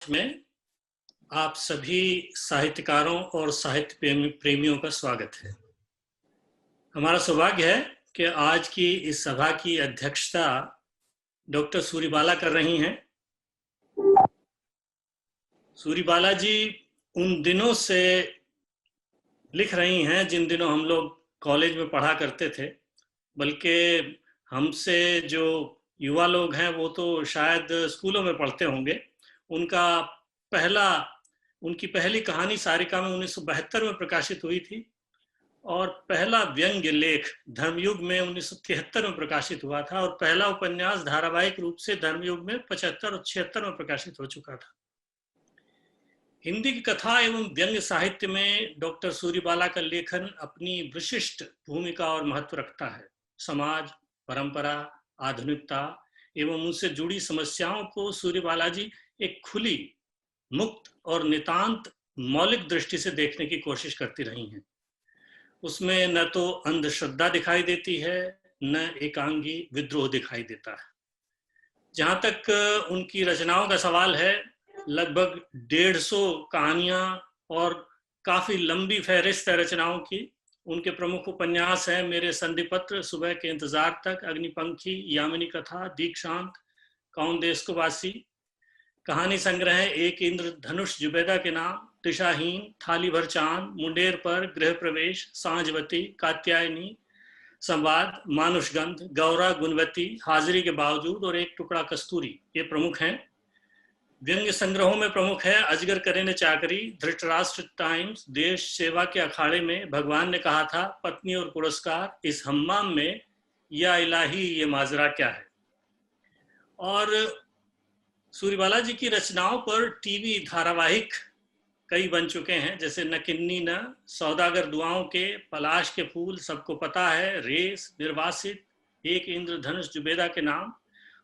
में आप सभी साहित्यकारों और साहित्य प्रेमियों का स्वागत है। हमारा सौभाग्य है कि आज की इस सभा की अध्यक्षता डॉक्टर सूरीबाला कर रही हैं। सूरीबाला जी उन दिनों से लिख रही हैं जिन दिनों हम लोग कॉलेज में पढ़ा करते थे, बल्कि हमसे जो युवा लोग हैं वो तो शायद स्कूलों में पढ़ते होंगे। उनकी पहली कहानी सारिका में 1972 में प्रकाशित हुई थी और पहला व्यंग्य लेख धर्मयुग में 1973 में प्रकाशित हुआ था और पहला उपन्यास धारावाहिक रूप से धर्मयुग में 75 और 76 में प्रकाशित हो चुका था। हिंदी की कथा एवं व्यंग्य साहित्य में डॉक्टर सूरीबाला का लेखन अपनी विशिष्ट भूमिका और महत्व रखता है। समाज, परंपरा, आधुनिकता एवं उनसे जुड़ी समस्याओं को सूरीबाला जी एक खुली, मुक्त और नितांत मौलिक दृष्टि से देखने की कोशिश करती रही हैं। उसमें न तो अंधश्रद्धा दिखाई देती है, न एकांगी विद्रोह दिखाई देता है। जहां तक उनकी रचनाओं का सवाल है, लगभग 150 कहानियां और काफी लंबी फहरिस्त है रचनाओं की। उनके प्रमुख उपन्यास हैं मेरे संधिपत्र, सुबह के इंतजार तक, अग्निपंखी, यामिनी कथा, दीक्षांत, कौन देश को वासी। कहानी संग्रह है एक इंद्र धनुष जुबैदा के नाम, दिशाहीन, थाली भर चांद, मुंडेर पर, गृह प्रवेश, सांझवती, कात्यायनी, संवाद, मानुषगंध, गौरा, गुणवती, हाजिरी के बावजूद और एक टुकड़ा कस्तूरी, ये प्रमुख हैं। व्यंग्य संग्रहों में प्रमुख है अजगर करे ने चाकरी, धृतराष्ट्र टाइम्स, देश सेवा के अखाड़े में, भगवान ने कहा था, पत्नी और पुरस्कार, इस हम्माम में, या इलाही ये माजरा क्या है। और सूरीबाला जी की रचनाओं पर टीवी धारावाहिक कई बन चुके हैं, जैसे न किन्नी न, सौदागर दुआओं के, पलाश के फूल, सबको पता है, रेस, निर्वासित, एक इंद्रधनुष जुबेदा के नाम,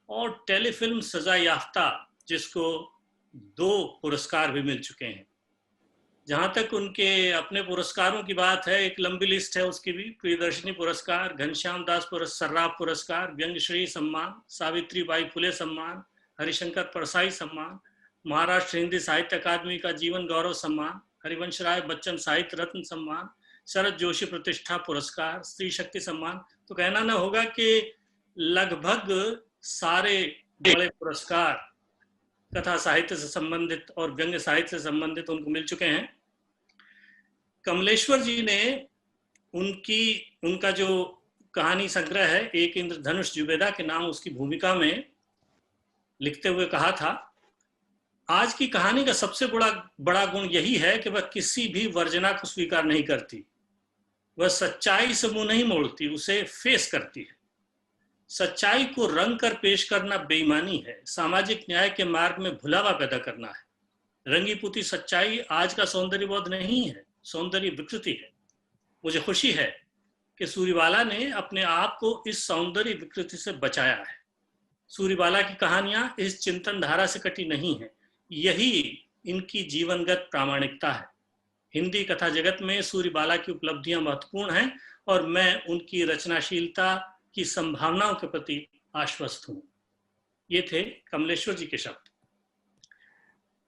और टेलीफिल्म सजा याफ्ता, जिसको 2 पुरस्कार भी मिल चुके हैं। जहां तक उनके अपने पुरस्कारों की बात है, एक लंबी लिस्ट है उसकी भी। प्रियदर्शनी पुरस्कार, घनश्याम दास सर्राफ पुरस्कार, व्यंग्यश्री सम्मान, सावित्री बाई फुले सम्मान, हरिशंकर परसाई सम्मान, महाराष्ट्र हिंदी साहित्य अकादमी का जीवन गौरव सम्मान, हरिवंश राय बच्चन साहित्य रत्न सम्मान, शरद जोशी प्रतिष्ठा पुरस्कार, स्त्री शक्ति सम्मान। तो कहना न होगा कि लगभग सारे बड़े पुरस्कार कथा साहित्य से संबंधित और व्यंग्य साहित्य से संबंधित उनको मिल चुके हैं। कमलेश्वर जी ने उनका जो कहानी संग्रह है एक इंद्रधनुष जुबेदा के नाम, उसकी भूमिका में लिखते हुए कहा था, आज की कहानी का सबसे बड़ा गुण यही है कि वह किसी भी वर्जना को स्वीकार नहीं करती। वह सच्चाई से मुंह नहीं मोड़ती, उसे फेस करती है। सच्चाई को रंग कर पेश करना बेईमानी है, सामाजिक न्याय के मार्ग में भुलावा पैदा करना है। रंगी पुती सच्चाई आज का सौंदर्यबोध नहीं है, सौंदर्य विकृति है। मुझे खुशी है कि सूरीबाला ने अपने आप को इस सौंदर्य विकृति से बचाया है। सूरीबाला की कहानियां इस चिंतन धारा से कटी नहीं है, यही इनकी जीवनगत प्रामाणिकता है। हिंदी कथा जगत में सूरीबाला की उपलब्धियां महत्वपूर्ण हैं और मैं उनकी रचनाशीलता की संभावनाओं के प्रति आश्वस्त हूं। ये थे कमलेश्वर जी के शब्द।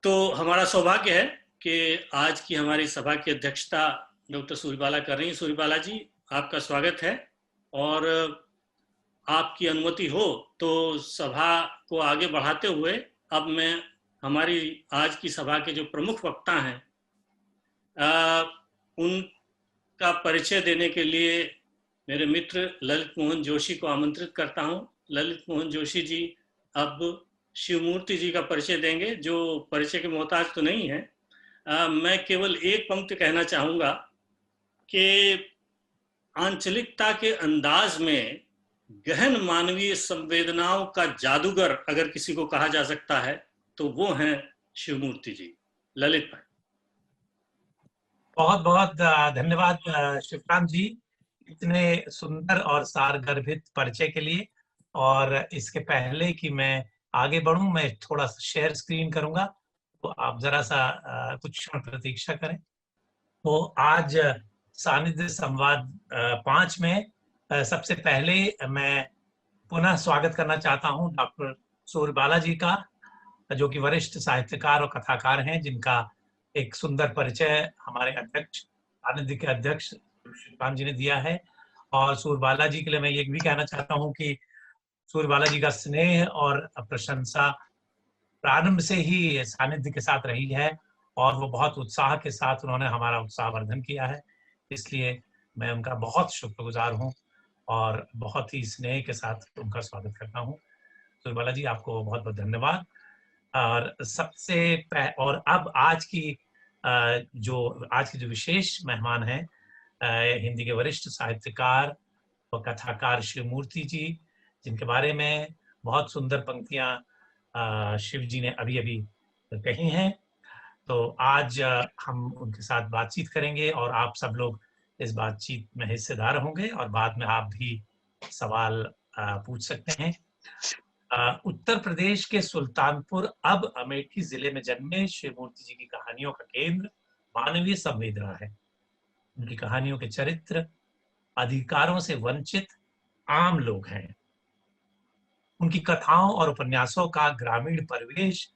तो हमारा सौभाग्य है कि आज की हमारी सभा की अध्यक्षता डॉक्टर सूरीबाला कर रही हैं। सूरीबाला जी, आपका स्वागत है और आपकी अनुमति हो तो सभा को आगे बढ़ाते हुए अब मैं हमारी आज की सभा के जो प्रमुख वक्ता हैं उनका परिचय देने के लिए मेरे मित्र ललित मोहन जोशी को आमंत्रित करता हूं। ललित मोहन जोशी जी अब शिवमूर्ति जी का परिचय देंगे, जो परिचय के मोहताज तो नहीं है। मैं केवल एक पंक्ति कहना चाहूंगा कि आंचलिकता के अंदाज में गहन मानवीय संवेदनाओं का जादूगर अगर किसी को कहा जा सकता है तो वो हैं शिवमूर्ति जी। ललित भाई। बहुत बहुत धन्यवाद शिवकांत जी, इतने सुंदर और सारगर्भित परिचय के लिए। और इसके पहले कि मैं आगे बढ़ूं, मैं थोड़ा सा शेयर स्क्रीन करूंगा, तो आप जरा सा कुछ क्षण प्रतीक्षा करें। तो आज सानिध्य संवाद 5 में सबसे पहले मैं पुनः स्वागत करना चाहता हूं डॉक्टर सूरीबाला जी का। जो कि वरिष्ठ साहित्यकार और कथाकार हैं, जिनका एक सुंदर परिचय हमारे अध्यक्ष, आनंद के अध्यक्ष शिवकांत जी ने दिया है। और सूर्यबाला जी के लिए मैं ये भी कहना चाहता हूँ कि सूर्यबाला जी का स्नेह और प्रशंसा प्रारंभ से ही सानिध्य के साथ रही है, और वो बहुत उत्साह के साथ उन्होंने हमारा उत्साहवर्धन किया है। इसलिए मैं उनका बहुत शुक्रगुजार हूँ और बहुत ही स्नेह के साथ उनका स्वागत करता हूँ। सूर्यबाला जी, आपको बहुत बहुत धन्यवाद। और और अब आज की जो विशेष मेहमान हैं, हिंदी के वरिष्ठ साहित्यकार और कथाकार शिवमूर्ति जी, जिनके बारे में बहुत सुंदर पंक्तियां शिव जी ने अभी अभी कही हैं। तो आज हम उनके साथ बातचीत करेंगे और आप सब लोग इस बातचीत में हिस्सेदार होंगे और बाद में आप भी सवाल पूछ सकते हैं। उत्तर प्रदेश के सुल्तानपुर अब अमेठी जिले में जन्मे शिवमूर्ति जी की कहानियों का केंद्र मानवीय संवेदना है। उनकी कहानियों के चरित्र अधिकारों से वंचित आम लोग हैं। उनकी कथाओं और उपन्यासों का ग्रामीण परिवेश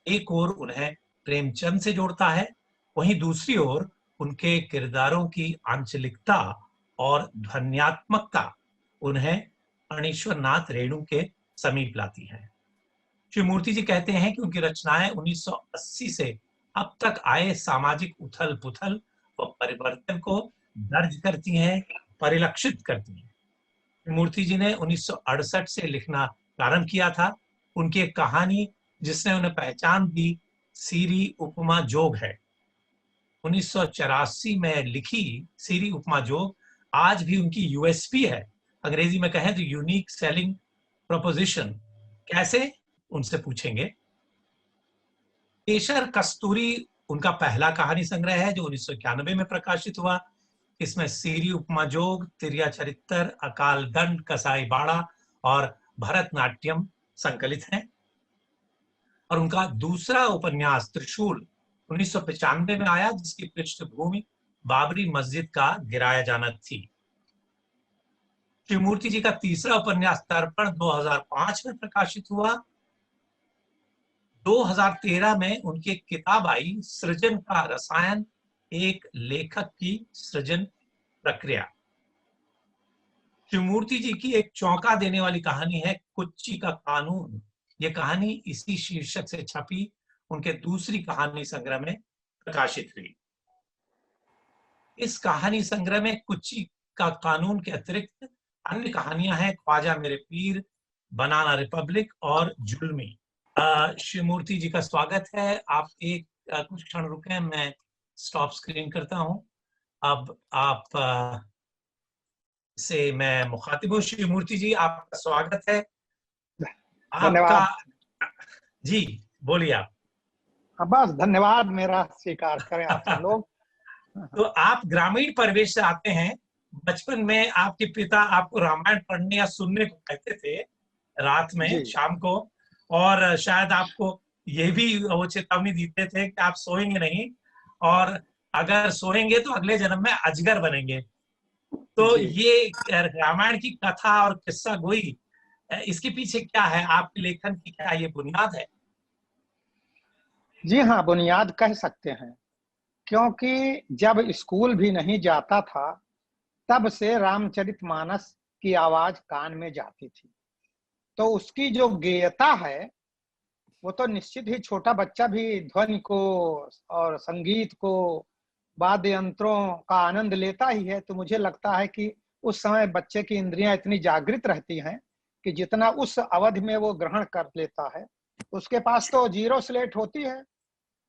एक ओर उन्हें प्रेमचंद से जोड़ता है, वहीं दूसरी ओर उनके किरदारों की आंचलिकता और ध्वन्यात्मकता उन्हें अणीश्वर नाथ रेणु के समीप लाती है। शिवमूर्ति जी कहते हैं कि उनकी रचनाएं 1980 से अब तक आए सामाजिक उथल पुथल व परिवर्तन को दर्ज करती हैं, परिलक्षित करती हैं। मूर्ति जी ने 1968 से लिखना प्रारंभ किया था। उनकी एक कहानी जिसने उन्हें पहचान दी, सीरी उपमा जोग है। 1984 में लिखी सीरी उपमा जोग आज भी उनकी यूएसपी है। अंग्रेजी में कहें तो यूनिक सेलिंग प्रोपोजिशन। कैसे, उनसे पूछेंगे। केशर कस्तूरी उनका पहला कहानी संग्रह है जो 1991 में प्रकाशित हुआ। इसमें सीरी उपमा जोग, तिरिया चरित्र, अकाल दंड, कसाई बाड़ा और भरतनाट्यम संकलित हैं। और उनका दूसरा उपन्यास त्रिशूल 1995 में आया, जिसकी पृष्ठभूमि बाबरी मस्जिद का गिराया जाना थी। शिवमूर्ति जी का तीसरा उपन्यास तर्पण 2005 में प्रकाशित हुआ। 2013 में उनकी एक किताब आई, सृजन का रसायन, एक लेखक की सृजन प्रक्रिया। शिवमूर्ति जी की एक चौंका देने वाली कहानी है कुच्ची का कानून। यह कहानी इसी शीर्षक से छपी उनके दूसरी कहानी संग्रह में प्रकाशित हुई। इस कहानी संग्रह में कुच्ची का कानून के अतिरिक्त अन्य कहानियां हैं, ख्वाजा मेरे पीर, बनाना रिपब्लिक और जुल्मी। शिवमूर्ति जी का स्वागत है। आप एक कुछ क्षण रुकें, मैं स्टॉप स्क्रीन करता हूं। अब आप से मैं मुखातिब हूँ। शिवमूर्ति जी, आपका स्वागत है। आपका जी, बोलिए आप। बस धन्यवाद, मेरा स्वीकार करें आप सब लोग। तो आप ग्रामीण परिवेश से आते हैं। बचपन में आपके पिता आपको रामायण पढ़ने या सुनने को कहते थे रात में, शाम को, और शायद आपको ये भी वो चेतावनी देते थे कि आप सोएंगे नहीं, और अगर सोएंगे तो अगले जन्म में अजगर बनेंगे। तो ये रामायण की कथा और किस्सा गोई, इसके पीछे क्या है? आपके लेखन की क्या ये बुनियाद है? जी हाँ, बुनियाद कह सकते हैं, क्योंकि जब स्कूल भी नहीं जाता था तब से रामचरितमानस की आवाज कान में जाती थी। तो उसकी जो गेयता है वो तो निश्चित ही छोटा बच्चा भी ध्वनि को और संगीत को, वाद्य यंत्रों का आनंद लेता ही है। तो मुझे लगता है कि उस समय बच्चे की इंद्रियां इतनी जागृत रहती हैं कि जितना उस अवधि में वो ग्रहण कर लेता है, उसके पास तो जीरो स्लेट होती है,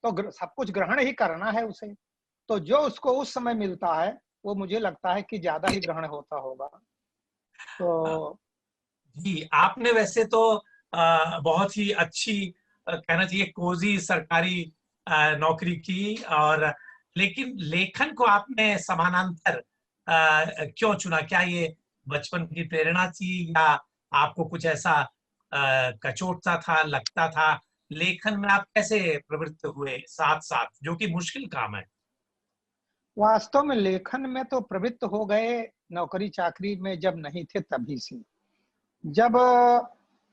तो सब कुछ ग्रहण ही करना है उसे। तो जो उसको उस समय मिलता है वो मुझे लगता है कि ज्यादा ही ग्रहण होता होगा। तो जी, आपने वैसे तो बहुत ही अच्छी, कहना चाहिए कोजी सरकारी नौकरी की, और लेकिन लेखन को आपने समानांतर क्यों चुना? क्या ये बचपन की प्रेरणा थी, या आपको कुछ ऐसा कचोटता था, लगता था? लेखन में आप कैसे प्रवृत्त हुए साथ साथ, जो कि मुश्किल काम है? वास्तव में लेखन में तो प्रवृत्त हो गए नौकरी चाकरी में जब नहीं थे तभी से। जब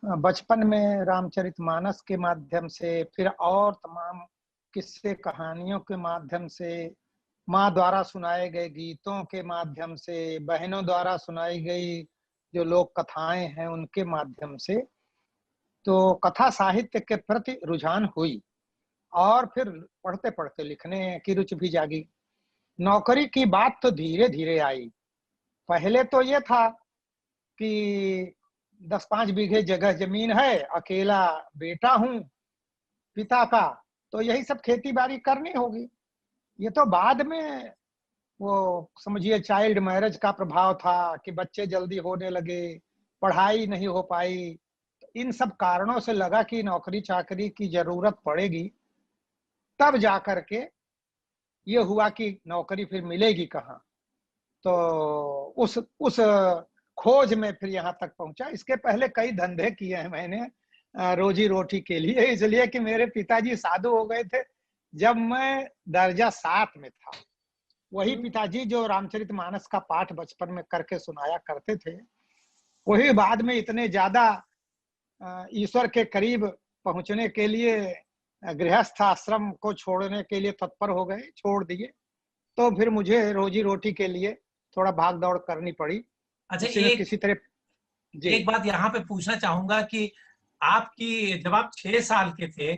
बचपन में रामचरितमानस के माध्यम से, फिर और तमाम किस्से कहानियों के माध्यम से, माँ द्वारा सुनाए गए गीतों के माध्यम से, बहनों द्वारा सुनाई गई जो लोक कथाएं हैं उनके माध्यम से, तो कथा साहित्य के प्रति रुझान हुई और फिर पढ़ते पढ़ते लिखने की रुचि भी जागी। नौकरी की बात तो धीरे धीरे आई। पहले तो ये था कि 10-5 बीघे जगह जमीन है, अकेला बेटा हूं पिता का, तो यही सब खेती बाड़ी करनी होगी। ये तो बाद में वो समझिए चाइल्ड मैरिज का प्रभाव था कि बच्चे जल्दी होने लगे, पढ़ाई नहीं हो पाई। तो इन सब कारणों से लगा कि नौकरी चाकरी की जरूरत पड़ेगी। तब जाकर के ये हुआ कि नौकरी फिर मिलेगी कहाँ। तो उस खोज में फिर यहाँ तक पहुंचा। इसके पहले कई धंधे किए हैं मैंने रोजी रोटी के लिए, इसलिए कि मेरे पिताजी साधु हो गए थे जब मैं दर्जा 7 में था। वही पिताजी जो रामचरितमानस का पाठ बचपन में करके सुनाया करते थे, वही बाद में इतने ज्यादा ईश्वर के करीब पहुंचने के लिए गृहस्थ आश्रम को छोड़ने के लिए तत्पर हो गए, छोड़ दिए। तो फिर मुझे रोजी रोटी के लिए थोड़ा भाग दौड़ करनी पड़ी। अच्छा, किसी तरह जी। एक बात यहाँ पे पूछना चाहूंगा कि आपकी जब आप 6 साल के थे,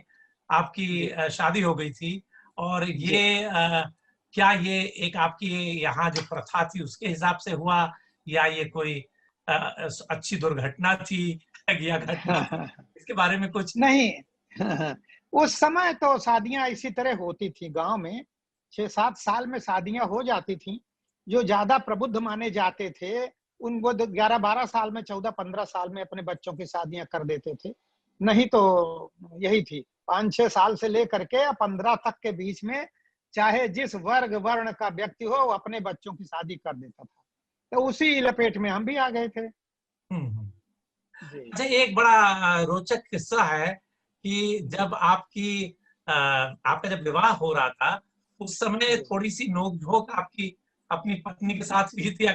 आपकी शादी हो गई थी, और ये क्या ये एक आपकी यहाँ जो प्रथा थी उसके हिसाब से हुआ, या ये कोई अच्छी दुर्घटना थी या घटना, इसके बारे में कुछ? नहीं उस समय तो शादियां इसी तरह होती थी गांव में। 6-7 साल में शादियां हो जाती थी। जो ज्यादा प्रबुद्ध माने जाते थे उनको 11-12 साल में, 14-15 साल में अपने बच्चों की शादियां कर देते थे। नहीं तो यही थी, 5-6 साल से लेकर के 15 तक के बीच में चाहे जिस वर्ग वर्ण का व्यक्ति हो वो अपने बच्चों की शादी कर देता था। तो उसी लपेट में हम भी आ गए थे। अच्छा, एक बड़ा रोचक किस्सा है कि जब आपका जब विवाह हो रहा था उस समय थोड़ी सी नोकझोंक आपकी अपनी पत्नी के साथ हुई थी।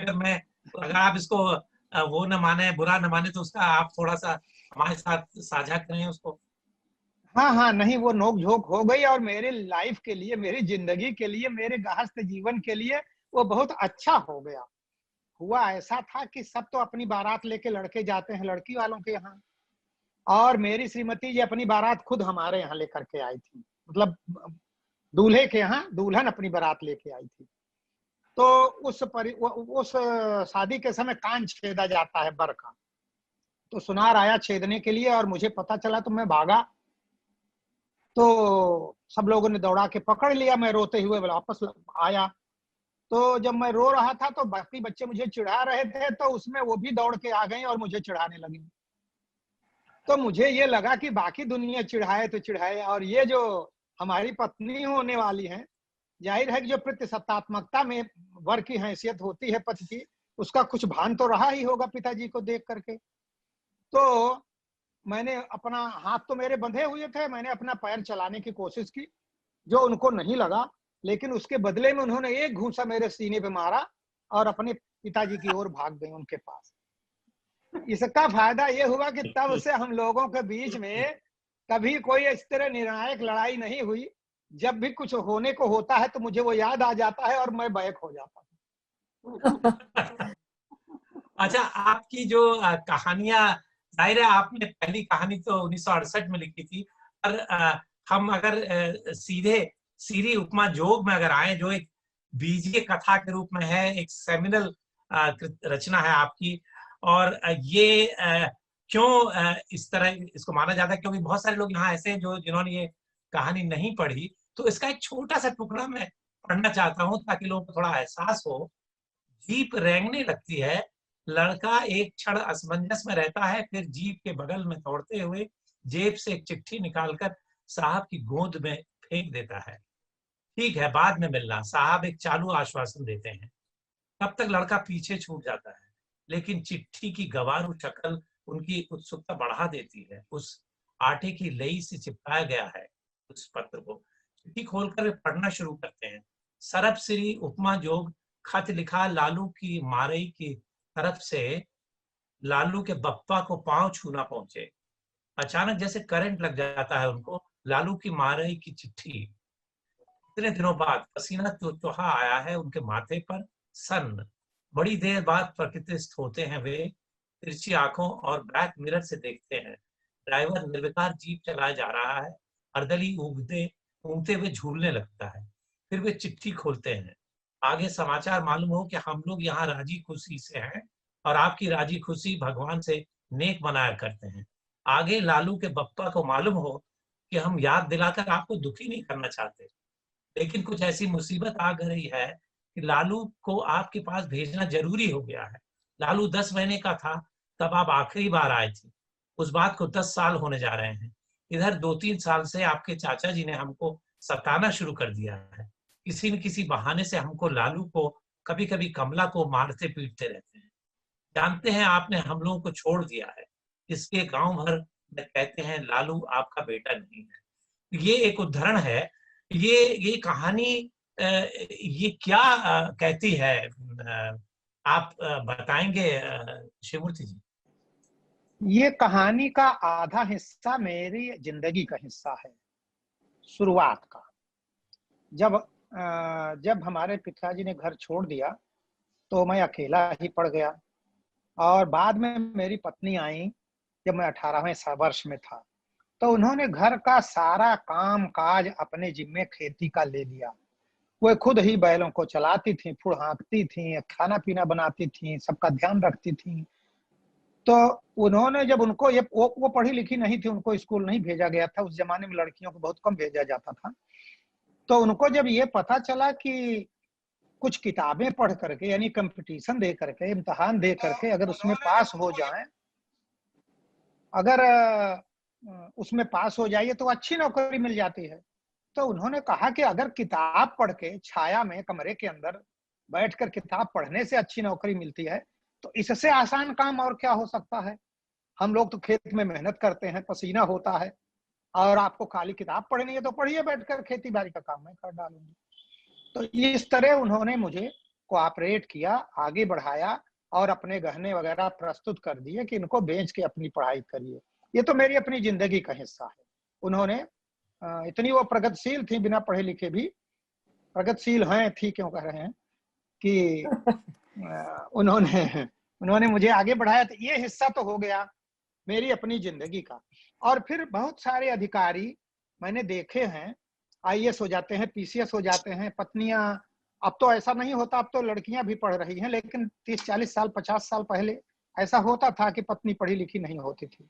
अगर आप इसको वो न माने, बुरा न माने, तो उसका आप थोड़ा सा हमारे साथ साझा करें उसको। हाँ, नहीं वो नोक झोंक हो गई और मेरे लाइफ के लिए, मेरी जिंदगी के लिए, मेरे गृहस्थ जीवन के लिए वो बहुत अच्छा हो गया। हुआ ऐसा था कि सब तो अपनी बारात लेके लड़के जाते हैं लड़की वालों के यहाँ, और मेरी श्रीमती जी अपनी बारात खुद हमारे यहाँ लेकर के आई थी। मतलब दूल्हे के यहाँ दुल्हन अपनी बारात लेके आई थी। तो उस शादी के समय कान छेदा जाता है बर का। तो सुनार आया छेदने के लिए और मुझे पता चला तो मैं भागा। तो सब लोगों ने दौड़ा के पकड़ लिया। मैं रोते हुए वापस आया। तो जब मैं रो रहा था तो बाकी बच्चे मुझे चिढ़ा रहे थे, तो उसमें वो भी दौड़ के आ गए और मुझे चिढ़ाने लगे। तो मुझे ये लगा कि बाकी दुनिया चिढ़ाए तो चिढ़ाए, और ये जो हमारी पत्नी होने वाली है, जाहिर है कि जो प्रतिसत्तात्मकता में वर की हैसियत होती है पति की, उसका कुछ भान तो रहा ही होगा पिताजी को देख करके। तो मैंने अपना हाथ, तो मेरे बंधे हुए थे, मैंने अपना पैर चलाने की कोशिश की, जो उनको नहीं लगा, लेकिन उसके बदले में उन्होंने एक घूंसा मेरे सीने पे मारा और अपने पिताजी की ओर भाग गए उनके पास। इसका फायदा ये हुआ कि तब से हम लोगों के बीच में कभी कोई इस तरह निर्णायक लड़ाई नहीं हुई। जब भी कुछ होने को होता है तो मुझे वो याद आ जाता है और मैं बैक हो जाता हूँ। अच्छा, आपकी जो कहानियां, जाहिर है आपने पहली कहानी तो 1968 में लिखी थी, पर हम अगर सीधे सीरी उपमा जोग में अगर आए, जो एक बीजीय कथा के रूप में है, एक सेमिनल रचना है आपकी, और ये क्यों इस तरह इसको माना जाता है, क्योंकि बहुत सारे लोग यहाँ ऐसे हैं जिन्होंने ये कहानी नहीं पढ़ी, तो इसका एक छोटा सा टुकड़ा मैं पढ़ना चाहता हूँ ताकि लोगों को थोड़ा एहसास हो। जीप रेंगने लगती है, लड़का एक क्षण असमंजस में रहता है, फिर जीप के बगल में दौड़ते हुए जेब से एक चिट्ठी निकालकर साहब की गोद में फेंक देता है। ठीक है, बाद में मिलना, साहब एक चालू आश्वासन देते हैं। तब तक लड़का पीछे छूट जाता है, लेकिन चिट्ठी की गंवारू शक्ल उनकी उत्सुकता बढ़ा देती है। उस आटे की लई से चिपकाया गया है उस पत्र को। चिट्ठी खोलकर वे पढ़ना शुरू करते हैं। सरब श्री उपमा जोग, खत लिखा लालू की मारई की तरफ से, लालू के बप्पा को पांव छूना पहुंचे। अचानक जैसे करंट लग जाता है उनको, लालू की मारे की चिट्ठी। इतने दिनों बाद पसीना चौहा आया है उनके माथे पर, सन्न। बड़ी देर बाद प्रकृतिस्थ होते हैं वे, तिरछी आंखों और बैक मिरर से देखते हैं। ड्राइवर निर्विकार जीप चलाया जा रहा है, अर्दली ऊँगते हुए झूलने लगता है। फिर वे चिट्ठी खोलते हैं। आगे समाचार मालूम हो कि हम लोग यहाँ राजी खुशी से हैं और आपकी राजी खुशी भगवान से नेक बनाया करते हैं। आगे लालू के बप्पा को मालूम हो कि हम याद दिलाकर आपको दुखी नहीं करना चाहते, लेकिन कुछ ऐसी मुसीबत आ गई है कि लालू को आपके पास भेजना जरूरी हो गया है। लालू 10 महीने का था तब आप आखिरी बार आए थे। उस बात को 10 साल होने जा रहे हैं। इधर 2-3 साल से आपके चाचा जी ने हमको सताना शुरू कर दिया है। किसी न किसी बहाने से हमको लालू को, कभी कभी कमला को मारते पीटते रहते हैं। जानते हैं आपने हम लोगों को छोड़ दिया है, इसके गांव भर में कहते हैं लालू आपका बेटा नहीं है। ये एक उदाहरण है। ये कहानी ये क्या कहती है, आप बताएंगे शिवमूर्ति जी? ये कहानी का आधा हिस्सा मेरी जिंदगी का हिस्सा है, शुरुआत का। जब हमारे पिताजी ने घर छोड़ दिया तो मैं अकेला ही पड़ गया, और बाद में मेरी पत्नी आई जब मैं 18वें वर्ष में था। तो उन्होंने घर का सारा काम काज अपने जिम्मे खेती का ले लिया। वो खुद ही बैलों को चलाती थी, फुड़ हाँकती थी, खाना पीना बनाती थी, सबका ध्यान रखती थी। तो उन्होंने जब उनको ये वो पढ़ी लिखी नहीं थी, उनको स्कूल नहीं भेजा गया था, उस जमाने में लड़कियों को बहुत कम भेजा जाता था। तो उनको जब ये पता चला कि कुछ किताबें पढ़ करके, यानी कंपटीशन दे करके, इम्तिहान दे करके अगर उसमें पास हो जाए, अगर उसमें पास हो जाइए तो अच्छी नौकरी मिल जाती है। तो उन्होंने कहा कि अगर किताब पढ़ के छाया में कमरे के अंदर बैठकर किताब पढ़ने से अच्छी नौकरी मिलती है, तो इससे आसान काम और क्या हो सकता है। हम लोग तो खेत में मेहनत करते हैं, पसीना होता है, और आपको खाली किताब पढ़नी है तो पढ़िए, बैठकर खेती बाड़ी का काम मैं कर डालूंगी। तो इस तरह उन्होंने मुझे कोऑपरेट किया, आगे बढ़ाया और अपने गहने वगैरह प्रस्तुत कर दिए कि इनको बेच के अपनी पढ़ाई करिए। ये तो मेरी अपनी जिंदगी का हिस्सा है। उन्होंने इतनी वो प्रगतिशील थी, बिना पढ़े लिखे भी प्रगतिशील हैं, थी क्यों कह रहे हैं कि उन्होंने मुझे आगे बढ़ाया। तो ये हिस्सा तो हो गया मेरी अपनी जिंदगी का। और फिर बहुत सारे अधिकारी मैंने देखे हैं, आईएएस हो जाते हैं, पीसीएस हो जाते हैं, पत्नियां। अब तो ऐसा नहीं होता, अब तो लड़कियां भी पढ़ रही हैं, लेकिन 30-40 साल 50 साल पहले ऐसा होता था कि पत्नी पढ़ी लिखी नहीं होती थी।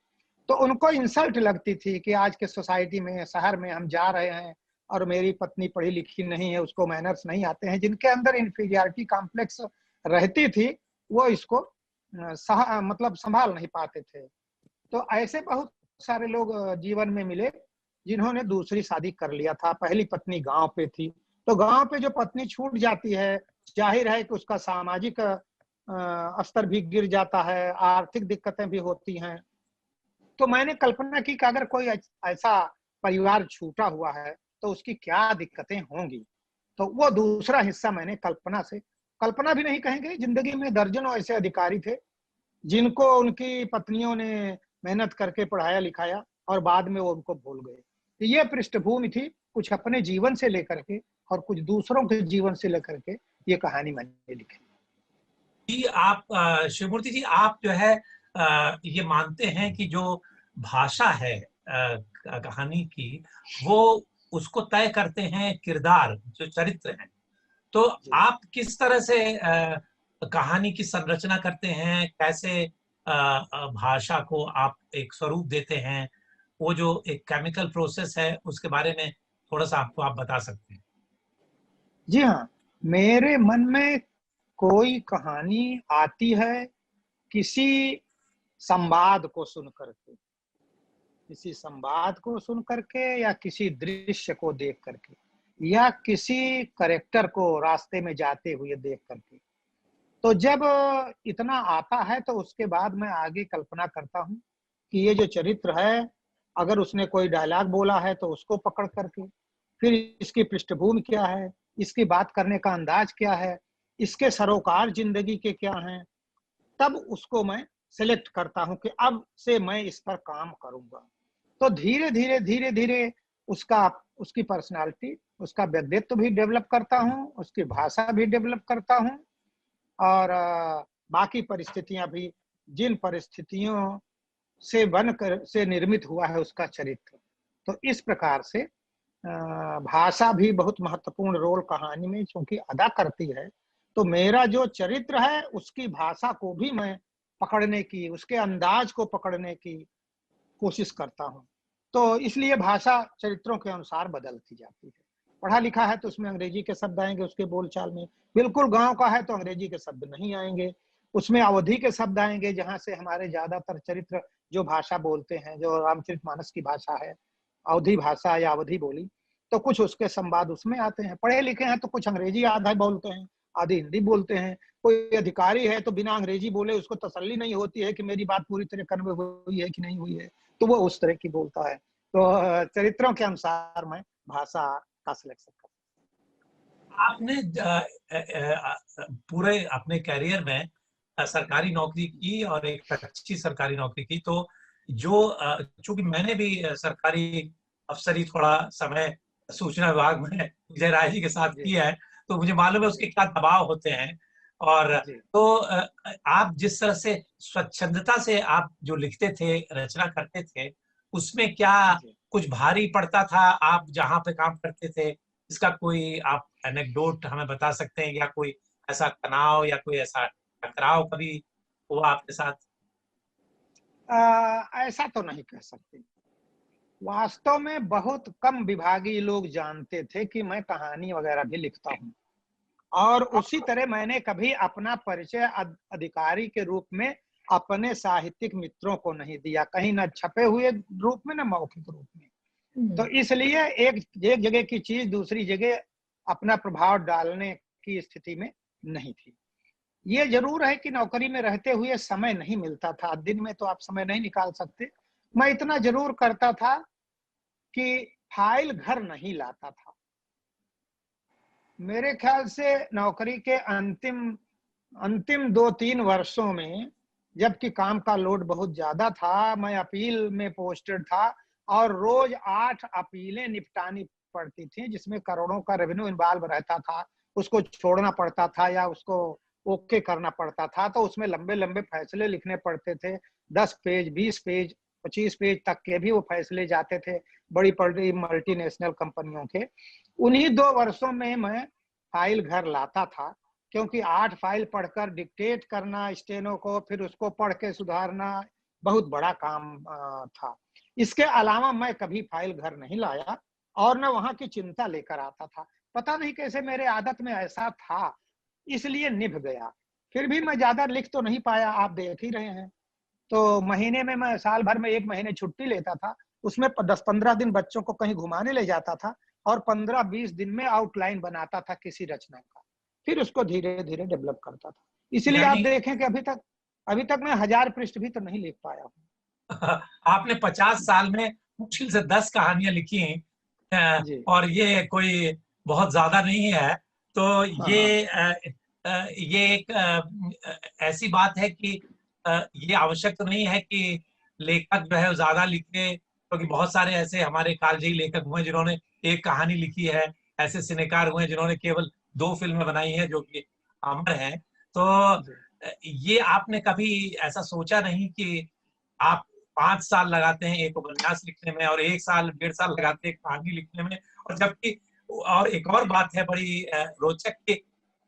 तो उनको इंसल्ट लगती थी कि आज के सोसाइटी में, शहर में हम जा रहे हैं और मेरी पत्नी पढ़ी लिखी नहीं है, उसको मैनर्स नहीं आते हैं। जिनके अंदर इंफीरियरिटी कॉम्प्लेक्स रहती थी, वो इसको मतलब संभाल नहीं पाते थे। तो ऐसे बहुत सारे लोग जीवन में मिले जिन्होंने दूसरी शादी कर लिया था। पहली पत्नी गांव पे थी, तो गांव पे जो पत्नी छूट जाती है, जाहिर है कि उसका सामाजिक स्तर भी गिर जाता है, आर्थिक दिक्कतें भी होती हैं। तो मैंने कल्पना की कि अगर कोई ऐसा परिवार छूटा हुआ है तो उसकी क्या दिक्कतें होंगी। तो वो दूसरा हिस्सा मैंने कल्पना भी नहीं कहेंगे, जिंदगी में दर्जनों ऐसे अधिकारी थे जिनको उनकी पत्नियों ने मेहनत करके पढ़ाया लिखाया और बाद में वो उनको भूल गए। तो ये पृष्ठभूमि थी, कुछ अपने जीवन से लेकर के और कुछ दूसरों के जीवन से लेकर के ये कहानी मैंने लिखी। जी, आप शिवमूर्ति जी, आप जो है ये मानते हैं कि जो भाषा है कहानी की, वो उसको तय करते हैं किरदार, जो चरित्र हैं। तो आप किस तरह से कहानी की संरचना करते हैं, कैसे भाषा को आप एक स्वरूप देते हैं, वो जो एक केमिकल प्रोसेस है उसके बारे में थोड़ा सा आपको आप बता सकते हैं? जी हाँ, मेरे मन में कोई कहानी आती है किसी संवाद को सुन करके, किसी संवाद को सुन करके, या किसी दृश्य को देख करके, या किसी करेक्टर को रास्ते में जाते हुए देख करके। तो जब इतना आता है तो उसके बाद मैं आगे कल्पना करता हूँ कि ये जो चरित्र है, अगर उसने कोई डायलॉग बोला है तो उसको पकड़ करके, फिर इसकी पृष्ठभूमि क्या है, इसकी बात करने का अंदाज क्या है, इसके सरोकार जिंदगी के क्या हैं, तब उसको मैं सिलेक्ट करता हूँ कि अब से मैं इस पर काम करूंगा। तो धीरे धीरे उसकी पर्सनालिटी, उसका व्यक्तित्व भी डेवलप करता हूँ, उसकी भाषा भी डेवलप करता हूँ, और बाकी परिस्थितियां भी, जिन परिस्थितियों से निर्मित हुआ है उसका चरित्र। तो इस प्रकार से भाषा भी बहुत महत्वपूर्ण रोल कहानी में चूंकि अदा करती है, तो मेरा जो चरित्र है उसकी भाषा को भी मैं पकड़ने की, उसके अंदाज को पकड़ने की कोशिश करता हूँ। तो इसलिए भाषा चरित्रों के अनुसार बदलती जाती है। पढ़ा लिखा है तो उसमें अंग्रेजी के शब्द आएंगे उसके बोलचाल में, बिल्कुल गांव का है तो अंग्रेजी के शब्द नहीं आएंगे, उसमें अवधी के शब्द आएंगे, जहां से हमारे ज्यादातर चरित्र जो भाषा बोलते हैं, जो रामचरितमानस की भाषा है, अवधी भाषा या अवधी बोली, तो कुछ उसके संवाद उसमें आते हैं। पढ़े लिखे हैं तो कुछ अंग्रेजी आधा बोलते हैं, आधी हिंदी बोलते हैं। कोई अधिकारी है तो बिना अंग्रेजी बोले उसको तसल्ली नहीं होती है कि मेरी बात पूरी तरह कन्वे हुई है कि नहीं हुई है, तो वो उस तरह की बोलता है। तो चरित्रों के अनुसार मैं भाषा का सिलेक्शन करता हूँ। आपने पूरे अपने करियर में सरकारी नौकरी की और एक अच्छी सरकारी नौकरी की, तो जो चूंकि मैंने भी सरकारी अफसरी थोड़ा समय सूचना विभाग में विजय राय जी के साथ किया है, तो मुझे मालूम है उसके क्या दबाव होते हैं। और तो आप जिस तरह से स्वच्छंदता से आप जो लिखते थे, रचना करते थे, उसमें क्या कुछ भारी पड़ता था आप जहाँ पे काम करते थे? इसका कोई आप एनेक्डोट हमें बता सकते हैं, या कोई ऐसा तनाव या कोई ऐसा टकराव कभी हुआ आपके साथ? ऐसा तो नहीं कह सकते। वास्तव में बहुत कम विभागीय लोग जानते थे कि मैं कहानी वगैरह भी लिखता हूँ, और उसी तरह मैंने कभी अपना परिचय अधिकारी के रूप में अपने साहित्यिक मित्रों को नहीं दिया, कहीं न छपे हुए रूप में न मौखिक रूप में। तो इसलिए एक जगह की चीज दूसरी जगह अपना प्रभाव डालने की स्थिति में नहीं थी। ये जरूर है कि नौकरी में रहते हुए समय नहीं मिलता था, दिन में तो आप समय नहीं निकाल सकते। मैं इतना जरूर करता था कि फाइल घर नहीं लाता था। मेरे ख्याल से नौकरी के अंतिम 2-3 वर्षों में, जबकि काम का लोड बहुत ज्यादा था, मैं अपील में पोस्टेड था और रोज 8 अपीलें निपटानी पड़ती थी, जिसमें करोड़ों का रेवेन्यू इन्वॉल्व रहता था। उसको छोड़ना पड़ता था या उसको ओके करना पड़ता था, तो उसमें लंबे लंबे फैसले लिखने पड़ते थे। 10 पेज, 20 पेज, 25 पेज तक के भी वो फैसले जाते थे बड़ी बड़ी मल्टीनेशनल कंपनियों के। उन्हीं 2 वर्षों में मैं फाइल घर लाता था, क्योंकि 8 फाइल पढ़कर डिक्टेट करना स्टेनो को, फिर उसको पढ़ के सुधारना, बहुत बड़ा काम था। इसके अलावा मैं कभी फाइल घर नहीं लाया और न वहां की चिंता लेकर आता था। पता नहीं कैसे मेरे आदत में ऐसा था, इसलिए निभ गया। फिर भी मैं ज्यादा लिख तो नहीं पाया, आप देख ही रहे हैं। तो महीने में मैं साल भर में 1 महीने छुट्टी लेता था, उसमें 10-15 दिन बच्चों को कहीं घुमाने ले जाता था और 15-20 दिन में आउटलाइन बनाता था किसी रचना का, फिर उसको धीरे धीरे डेवलप करता था। इसलिए आप देखें कि अभी तक मैं 1000 पृष्ठ भी तो नहीं लिख पाया हूँ। आपने 50 साल में मुश्किल से 10 कहानियां लिखी हैं, और ये कोई बहुत ज्यादा नहीं है। तो ये एक ऐसी बात है कि ये आवश्यक तो नहीं है कि लेखक जो है ज्यादा लिखे, क्योंकि बहुत सारे ऐसे हमारे कालजयी लेखक हुए जिन्होंने एक कहानी लिखी है, ऐसे सिनेकार हुए जिन्होंने केवल 2 फिल्में बनाई हैं जो कि अमर हैं। तो ये आपने कभी ऐसा सोचा नहीं कि आप 5 साल लगाते हैं एक उपन्यास लिखने में और 1 साल 1.5 साल लगाते हैं कहानी लिखने में, और जबकि और एक और बात है बड़ी रोचक कि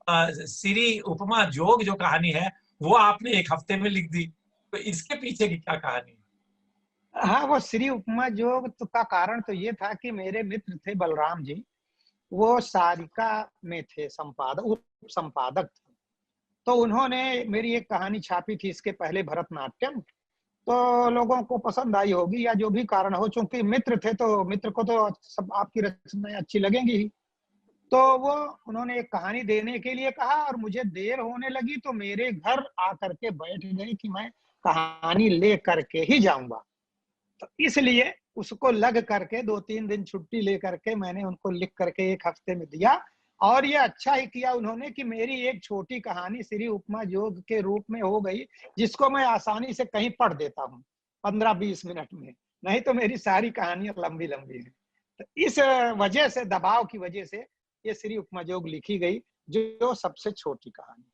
सिरी उपमा जोग जो कहानी है वो आपने 1 हफ्ते में लिख दी, तो इसके पीछे की क्या कहानी है? हाँ, वो श्री उपमा जोग का कारण तो ये था कि मेरे मित्र थे बलराम जी, वो सारिका में थे उप संपादक थे। तो उन्होंने मेरी एक कहानी छापी थी इसके पहले, भरतनाट्यम, तो लोगों को पसंद आई होगी या जो भी कारण हो, चूंकि मित्र थे तो मित्र को तो सब आपकी रचनाएं अच्छी लगेंगी ही। तो वो उन्होंने एक कहानी देने के लिए कहा और मुझे देर होने लगी, तो मेरे घर आकर के बैठ गए कि मैं कहानी ले करके ही जाऊंगा। तो इसलिए उसको लग करके 2-3 दिन छुट्टी लेकर के मैंने उनको लिख करके 1 हफ्ते में दिया। और ये अच्छा ही किया उन्होंने कि मेरी एक छोटी कहानी श्री उपमा जोग के रूप में हो गई, जिसको मैं आसानी से कहीं पढ़ देता हूँ 15-20 मिनट में। नहीं तो मेरी सारी कहानियां लंबी लंबी हैं। तो इस वजह से, दबाव की वजह से ये श्री उपमाजोग लिखी गई, जो सबसे छोटी कहानी है।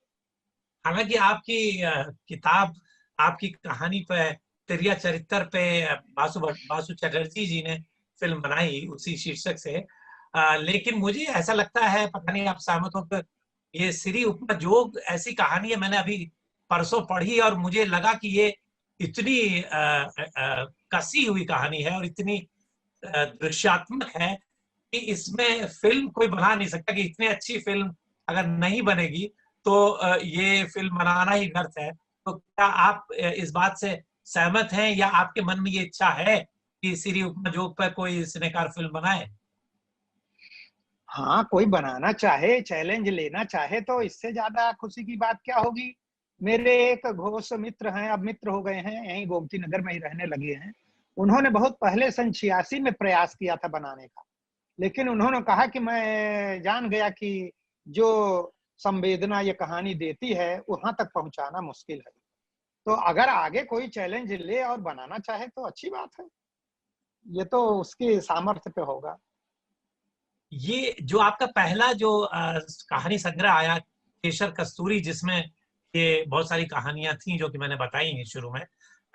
हालांकि आपकी किताब, आपकी कहानी पे, तिरिया चरित्र पे बासु चटर्जी जी ने फिल्म बनाई उसी शीर्षक से, लेकिन मुझे ऐसा लगता है, पता नहीं आप सहमत हो, कि ये श्री उपमाजोग ऐसी कहानी है, मैंने अभी परसों पढ़ी और मुझे लगा कि ये इतनी कसी हुई कहानी है और इतनी दृश्यात्मक है कि इसमें फिल्म कोई बना नहीं सकता, कि इतनी अच्छी फिल्म अगर नहीं बनेगी तो ये फिल्म बनाना ही व्यर्थ है। तो क्या आप इस बात से सहमत हैं, या आपके मन में ये इच्छा है कि श्री उपमाजोग पर कोई सिनेकार फिल्म बनाए? हाँ, कोई बनाना चाहे, चैलेंज लेना चाहे, तो इससे ज्यादा खुशी की बात क्या होगी। मेरे एक घोष मित्र हैं, अब मित्र हो गए हैं, यहीं गोमती नगर में ही रहने लगे हैं। उन्होंने बहुत पहले सन 86 में प्रयास किया था बनाने का, लेकिन उन्होंने कहा कि मैं जान गया कि जो संवेदना ये कहानी देती है वहां तक पहुंचाना मुश्किल है। तो अगर आगे कोई चैलेंज ले और बनाना चाहे तो अच्छी बात है, ये तो उसके सामर्थ्य पे होगा। ये जो आपका पहला जो कहानी संग्रह आया, केशर कस्तूरी, जिसमें ये बहुत सारी कहानियां थी जो कि मैंने बताई हैं शुरू में,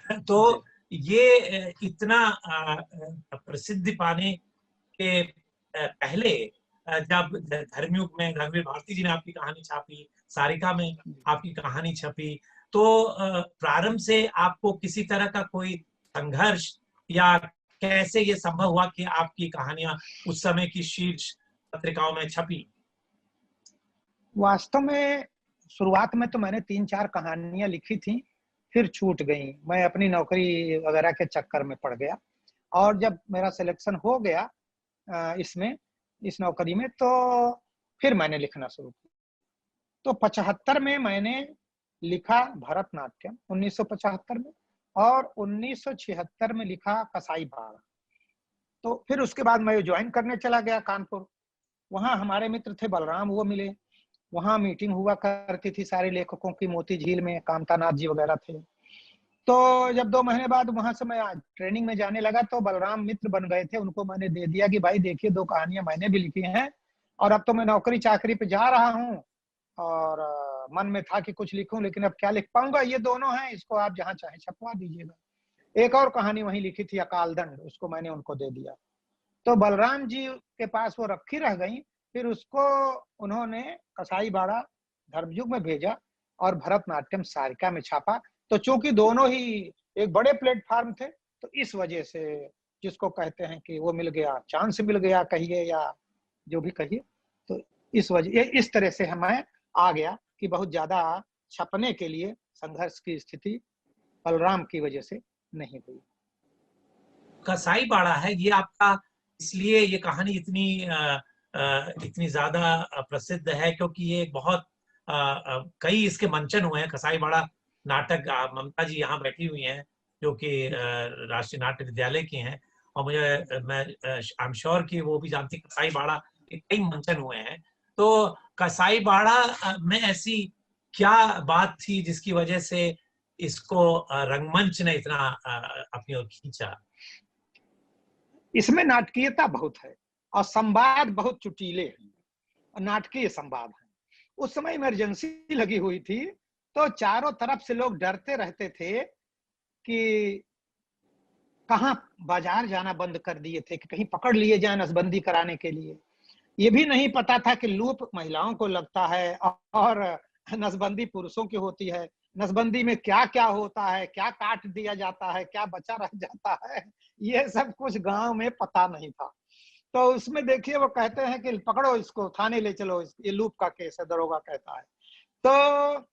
तो जी। ये इतना प्रसिद्धि पाने के पहले, जब धर्मयुग में रघुवीर भारती जी ने आपकी कहानी छापी, सारिका में आपकी कहानी छपी, तो प्रारंभ से आपको किसी तरह का कोई संघर्ष, या कैसे ये संभव हुआ कि आपकी कहानियां उस समय की शीर्ष पत्रिकाओं में छपी? वास्तव में शुरुआत में तो मैंने 3-4 कहानियां लिखी थी, फिर छूट गई। मैं अपनी नौकरी वगैरह के चक्कर में पड़ गया, और जब मेरा सिलेक्शन हो गया इसमें, इस नौकरी में, तो फिर मैंने लिखना शुरू किया। तो 75 में मैंने लिखा भरतनाट्यम, 1975 में, और 1976 में लिखा कसाई बाड़ा। तो फिर उसके बाद मैं ज्वाइन करने चला गया कानपुर। वहाँ हमारे मित्र थे बलराम, वो मिले। वहाँ मीटिंग हुआ करती थी सारे लेखकों की, मोती झील में कामतानाथ जी वगैरह थे। तो जब 2 महीने बाद वहां से मैं ट्रेनिंग में जाने लगा, तो बलराम मित्र बन गए थे। उनको मैंने दे दिया कि भाई देखिए, 2 कहानियां मैंने भी लिखी हैं, और अब तो मैं नौकरी चाकरी पे जा रहा हूँ, और मन में था कि कुछ लिखूं, लेकिन अब क्या लिख पाऊंगा, ये दोनों हैं, इसको आप जहां चाहे छपवा दीजिएगा। एक और कहानी वहीं लिखी थी, अकाल दंड, उसको मैंने उनको दे दिया। तो बलराम जी के पास वो रखी रह गई। फिर उसको उन्होंने कसाई बाड़ा धर्मयुग में भेजा और भरतनाट्यम सारिका में छापा। तो चूंकि दोनों ही एक बड़े प्लेटफार्म थे, तो इस वजह से, जिसको कहते हैं कि वो मिल गया, चांस मिल गया कहिए, या जो भी कहिए, तो इस वजह, इस तरह से हमें आ गया कि बहुत ज्यादा छपने के लिए संघर्ष की स्थिति बलराम की वजह से नहीं हुई। कसाई बाड़ा है ये आपका, इसलिए ये कहानी इतनी ज्यादा प्रसिद्ध है क्योंकि ये बहुत कई इसके मंचन हुए हैं। कसाई बाड़ा नाटक, ममता जी यहाँ बैठी हुई हैं जो कि राष्ट्रीय नाट्य विद्यालय की हैं, और मैं आई एम श्योर कि वो भी जानती, कसाई बाड़ा के कई मंचन हुए हैं। तो कसाई बाड़ा में ऐसी क्या बात थी जिसकी वजह से इसको रंगमंच ने इतना अपनी ओर खींचा? इसमें नाटकीयता बहुत है और संवाद बहुत चुटीले हैं, और नाटकीय संवाद है। उस समय इमरजेंसी लगी हुई थी, तो चारों तरफ से लोग डरते रहते थे कि कहाँ बाजार जाना बंद कर दिए थे कि कहीं पकड़ लिए जाए नसबंदी कराने के लिए। ये भी नहीं पता था कि लूप महिलाओं को लगता है और नसबंदी पुरुषों की होती है। नसबंदी में क्या क्या होता है, क्या काट दिया जाता है, क्या बचा रह जाता है, ये सब कुछ गांव में पता नहीं था। तो उसमें देखिए, वो कहते हैं कि पकड़ो इसको, थाने ले चलो, ये लूप का केस है, दरोगा कहता है। तो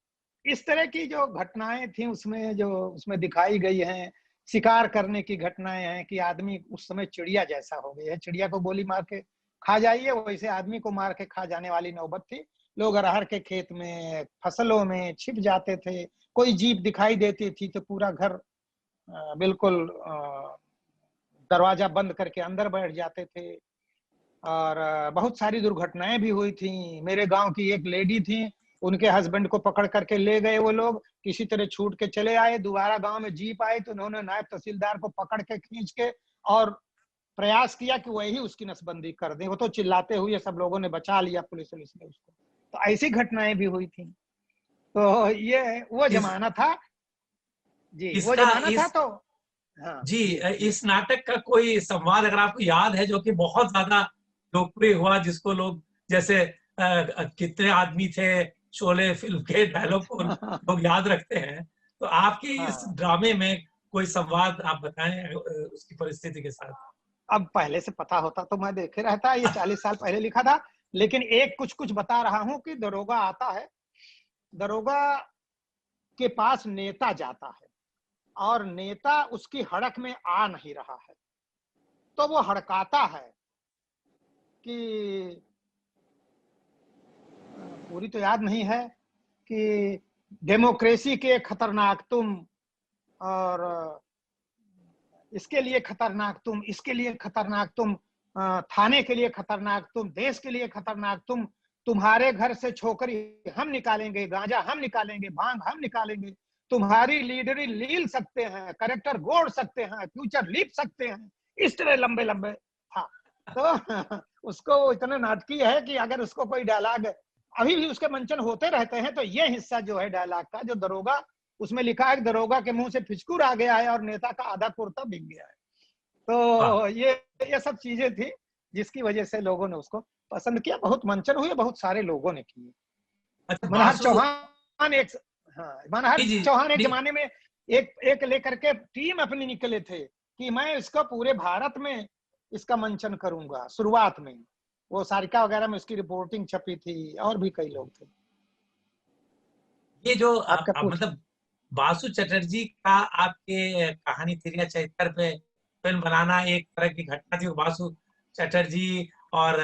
इस तरह की जो घटनाएं थी उसमें, जो उसमें दिखाई गई हैं, शिकार करने की घटनाएं हैं कि आदमी उस समय चिड़िया जैसा हो गया है, चिड़िया को गोली मार के खा जाइए, वैसे आदमी को मार के खा जाने वाली नौबत थी। लोग अरहर के खेत में, फसलों में छिप जाते थे। कोई जीप दिखाई देती थी तो पूरा घर बिल्कुल दरवाजा बंद करके अंदर बैठ जाते थे। और बहुत सारी दुर्घटनाएं भी हुई थी। मेरे गांव की एक लेडी थी, उनके हस्बैंड को पकड़ करके ले गए वो लोग, किसी तरह छूट के चले आए। दोबारा गांव में जीप आई तो उन्होंने नायब तहसीलदार को पकड़ के खींच के और प्रयास किया कि वही उसकी नसबंदी कर दे। वो तो चिल्लाते हुए सब लोगों ने बचा लिया, पुलिस ने उसको। तो ऐसी घटनाएं भी हुई थी। तो ये वो जमाना था जी, वो जमाना था। तो हाँ जी, इस नाटक का कोई संवाद अगर आपको याद है जो कि बहुत ज्यादा लोकप्रिय हुआ, जिसको लोग जैसे कितने आदमी थे शोले फिल्म के डायलॉग को लोग याद रखते हैं, तो आपकी इस हाँ। ड्रामे में कोई संवाद आप बताएं उसकी परिस्थिति के साथ। अब पहले से पता होता तो मैं देखे रहता, ये 40 साल पहले लिखा था, लेकिन एक कुछ बता रहा हूं कि दरोगा आता है, दरोगा के पास नेता जाता है और नेता उसकी हड़क में आ नहीं रहा है, तो वो हड़काता है कि पूरी तो याद नहीं है कि डेमोक्रेसी के खतरनाक तुम, और इसके लिए खतरनाक तुम, इसके लिए खतरनाक तुम, थाने के लिए खतरनाक तुम, देश के लिए खतरनाक तुम, तुम्हारे घर से छोकरी हम निकालेंगे, गांजा हम निकालेंगे, भांग हम निकालेंगे, तुम्हारी लीडरी लील सकते हैं, करेक्टर गोड़ सकते हैं, फ्यूचर लीप सकते हैं, इस तरह लंबे लंबे था। तो उसको इतना नाटकीय है कि अगर उसको कोई डायलॉग अभी भी उसके मंचन होते रहते हैं, तो ये हिस्सा जो है डायलॉग का, जो दरोगा, उसमें लिखा है कि दरोगा के मुंह से फिचकुर आ गया है और नेता का आधा कुर्ता भीग गया है। तो ये सब चीजें थी जिसकी वजह से लोगों ने उसको पसंद किया। बहुत मंचन हुए, बहुत सारे लोगों ने किए। अच्छा, मनहर चौहान एक, हाँ, मनहर चौहान एक जमाने में एक लेकर के टीम अपनी निकले थे कि मैं इसको पूरे भारत में इसका मंचन करूंगा। शुरुआत में वो सारिका वगैरह में उसकी रिपोर्टिंग छपी थी, और भी कई लोग थे। ये जो मतलब बासु चटर्जी का आपके कहानी तिरिया चैतर पे फिल्म बनाना एक तरह की घटना थी। बासु चटर्जी और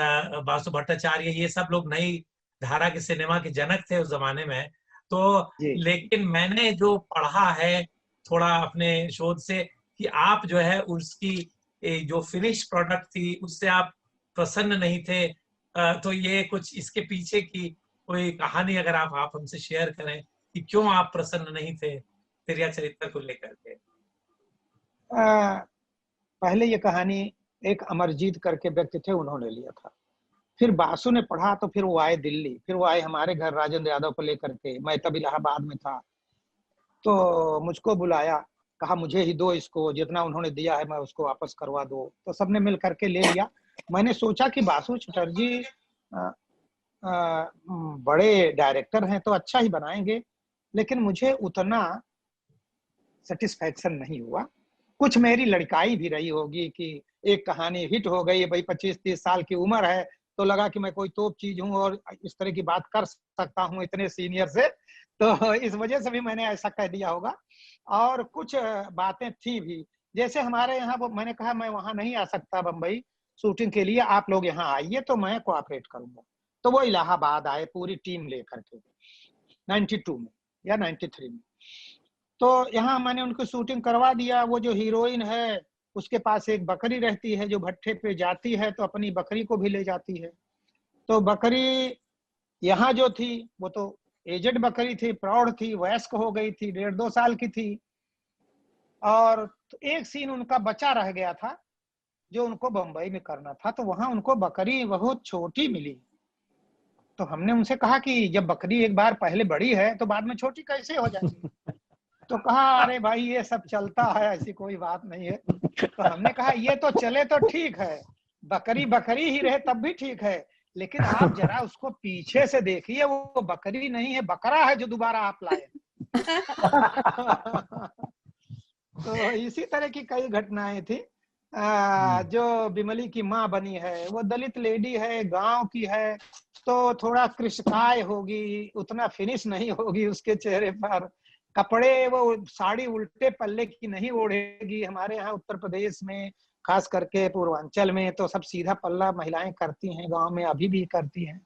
बासु भट्टाचार्य, ये सब लोग नई धारा के सिनेमा के जनक थे उस जमाने में। तो लेकिन मैंने जो पढ़ा है थोड़ा अपने शोध से कि आप जो है उसकी जो फिनिश प्रोडक्ट थी उससे आप प्रसन्न नहीं थे। तो ये कुछ इसके पीछे की कोई कहानी अगर आप हमसे शेयर करें कि क्यों आप प्रसन्न नहीं थे तिरिया चरित्र को लेकर के। पहले ये कहानी एक अमरजीत करके व्यक्ति थे, उन्होंने लिया था। फिर बासु ने पढ़ा तो फिर वो आए दिल्ली, फिर वो आए हमारे घर राजेंद्र यादव को लेकर के। मैं तब इलाहाबाद में था, तो मुझको बुलाया, कहा मुझे ही दो इसको, जितना उन्होंने दिया है मैं उसको वापस करवा दो। तो सबने मिल करके ले लिया। मैंने सोचा कि बासु चटर्जी बड़े डायरेक्टर हैं तो अच्छा ही बनाएंगे, लेकिन मुझे उतना सेटिस्फैक्शन नहीं हुआ। कुछ मेरी लड़काई भी रही होगी कि एक कहानी हिट हो गई, भाई 25-30 साल की उम्र है, तो लगा कि मैं कोई तोप चीज हूं और इस तरह की बात कर सकता हूं इतने सीनियर से, तो इस वजह से भी मैंने ऐसा कह दिया होगा। और कुछ बातें थी भी, जैसे हमारे यहाँ वो, मैंने कहा मैं वहां नहीं आ सकता बम्बई शूटिंग के लिए, आप लोग यहाँ आइए तो मैं कोऑपरेट करूंगा। तो वो इलाहाबाद आए पूरी टीम लेकर के 92 में या 93 में। तो यहाँ मैंने उनको शूटिंग करवा दिया। वो जो हीरोइन है उसके पास एक बकरी रहती है, जो भट्टे पे जाती है तो अपनी बकरी को भी ले जाती है। तो बकरी यहाँ जो थी वो तो एजेड बकरी थी, प्रौढ़ थी, वयस्क हो गई थी, 1.5-2 साल की थी। और तो एक सीन उनका बचा रह गया था जो उनको बंबई में करना था, तो वहां उनको बकरी बहुत छोटी मिली। तो हमने उनसे कहा कि जब बकरी एक बार पहले बड़ी है तो बाद में छोटी कैसे हो जाएगी? तो कहा अरे भाई ये सब चलता है, ऐसी कोई बात नहीं है। तो हमने कहा ये तो चले तो ठीक है, बकरी बकरी ही रहे तब भी ठीक है, लेकिन आप जरा उसको पीछे से देखिए, वो बकरी नहीं है, बकरा है जो दोबारा आप लाए। तो इसी तरह की कई घटनाएं थी। जो बिमली की माँ बनी है वो दलित लेडी है, गांव की है, तो थोड़ा कृष्णकाय होगी, उतना फिनिश नहीं होगी उसके चेहरे पर। कपड़े वो साड़ी उल्टे पल्ले की नहीं ओढ़ेगी। हमारे यहाँ उत्तर प्रदेश में खास करके पूर्वांचल में तो सब सीधा पल्ला महिलाएं करती हैं, गांव में अभी भी करती हैं,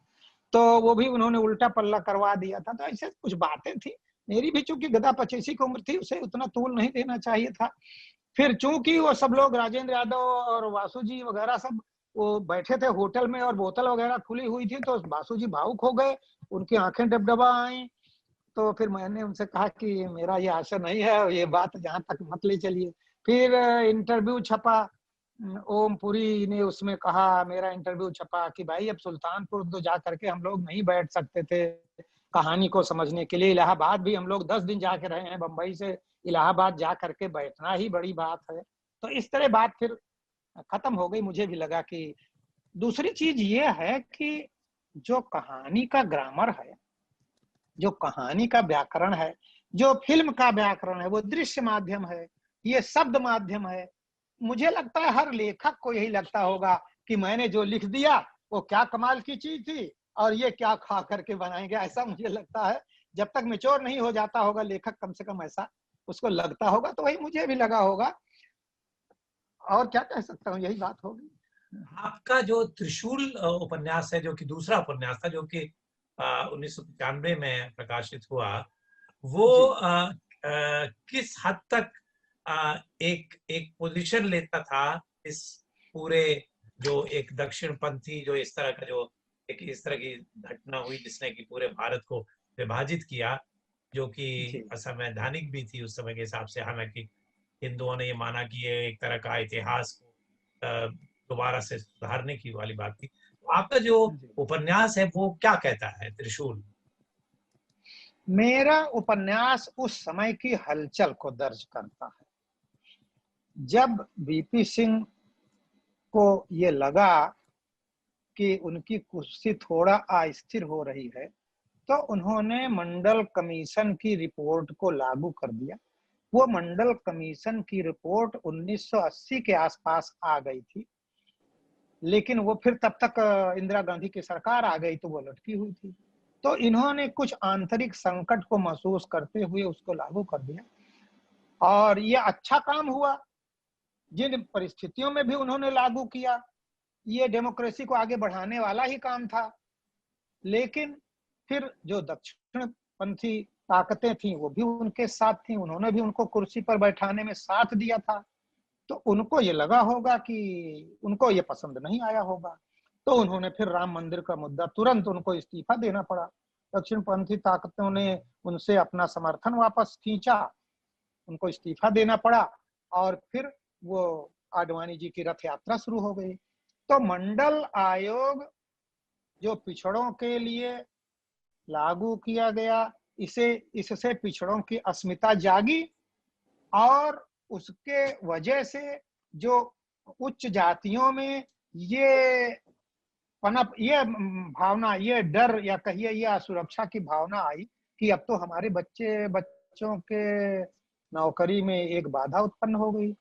तो वो भी उन्होंने उल्टा पल्ला करवा दिया था। तो ऐसे कुछ बातें थी। मेरी भी चूंकि गदा 85 की उम्र थी, उसे उतना तूल नहीं देना चाहिए था। फिर चूंकि वो सब लोग राजेंद्र यादव और वासु जी वगैरह सब वो बैठे थे होटल में और बोतल वगैरह खुली हुई थी, तो बासु जी भावुक हो गए, उनकी आंखें डबडबा आई। तो फिर मैंने उनसे कहा कि मेरा ये आशा नहीं है, ये बात जहाँ तक मत ले चलिए। फिर इंटरव्यू छपा, ओम पुरी ने उसमें कहा, मेरा इंटरव्यू छपा कि भाई अब सुल्तानपुर तो जा करके हम लोग नहीं बैठ सकते थे कहानी को समझने के लिए, इलाहाबाद भी हम लोग 10 दिन जाके रहे हैं, बंबई से इलाहाबाद जा करके बैठना ही बड़ी बात है। तो इस तरह बात फिर खत्म हो गई। मुझे भी लगा कि दूसरी चीज ये है कि जो कहानी का ग्रामर है, जो कहानी का व्याकरण है, जो फिल्म का व्याकरण है, वो दृश्य माध्यम है, ये शब्द माध्यम है। मुझे लगता है हर लेखक को यही लगता होगा कि मैंने जो लिख दिया वो क्या कमाल की चीज थी और ये क्या खा करके बनाएंगे, ऐसा मुझे लगता है। जब तक मैच्योर नहीं हो जाता होगा लेखक, कम से कम ऐसा उसको लगता होगा। तो वही मुझे भी लगा होगा, और क्या कह सकता हूँ, यही बात होगी। आपका जो त्रिशूल उपन्यास है, जो कि दूसरा उपन्यास था, जो कि 1995 में प्रकाशित हुआ, वो किस हद तक एक एक पोजीशन लेता था इस पूरे, जो एक दक्षिणपंथी, जो इस तरह का, जो एक इस तरह की घटना हुई जिसने कि पूरे भारत को विभाजित किया, जो कि असंवैधानिक भी थी उस समय के हिसाब से। हालांकि हिंदुओं ने ये माना कि ये एक तरह का इतिहास को दोबारा से सुधारने की वाली बात थी। तो आपका जो उपन्यास है वो क्या कहता है, त्रिशूल? मेरा उपन्यास उस समय की हलचल को दर्ज करता है। जब वीपी सिंह को ये लगा कि उनकी कुर्सी थोड़ा अस्थिर हो रही है, तो उन्होंने मंडल कमीशन की रिपोर्ट को लागू कर दिया। वो मंडल कमीशन की रिपोर्ट 1980 के आसपास आ गई थी, लेकिन वो फिर तब तक इंदिरा गांधी की सरकार आ गई तो वो लटकी हुई थी। तो इन्होंने कुछ आंतरिक संकट को महसूस करते हुए उसको लागू कर दिया और ये अच्छा काम हुआ। जिन परिस्थितियों में भी उन्होंने लागू किया, ये डेमोक्रेसी को आगे बढ़ाने वाला ही काम था। लेकिन फिर जो दक्षिणपंथी ताकतें थी वो भी उनके साथ थी, उन्होंने भी उनको कुर्सी पर बैठाने में साथ दिया था। तो उनको ये लगा होगा कि उनको ये पसंद नहीं आया होगा, तो उन्होंने फिर राम मंदिर का मुद्दा, तुरंत उनको इस्तीफा देना पड़ा। दक्षिणपंथी ताकतों ने उनसे अपना समर्थन वापस खींचा, उनको इस्तीफा देना पड़ा और फिर वो आडवाणी जी की रथ यात्रा शुरू हो गई। तो मंडल आयोग जो पिछड़ों के लिए लागू किया गया, इससे पिछड़ों की अस्मिता जागी और उसके वजह से जो उच्च जातियों में ये पनप, ये भावना, ये डर या कहिए ये असुरक्षा की भावना आई कि अब तो हमारे बच्चों के नौकरी में एक बाधा उत्पन्न हो गई।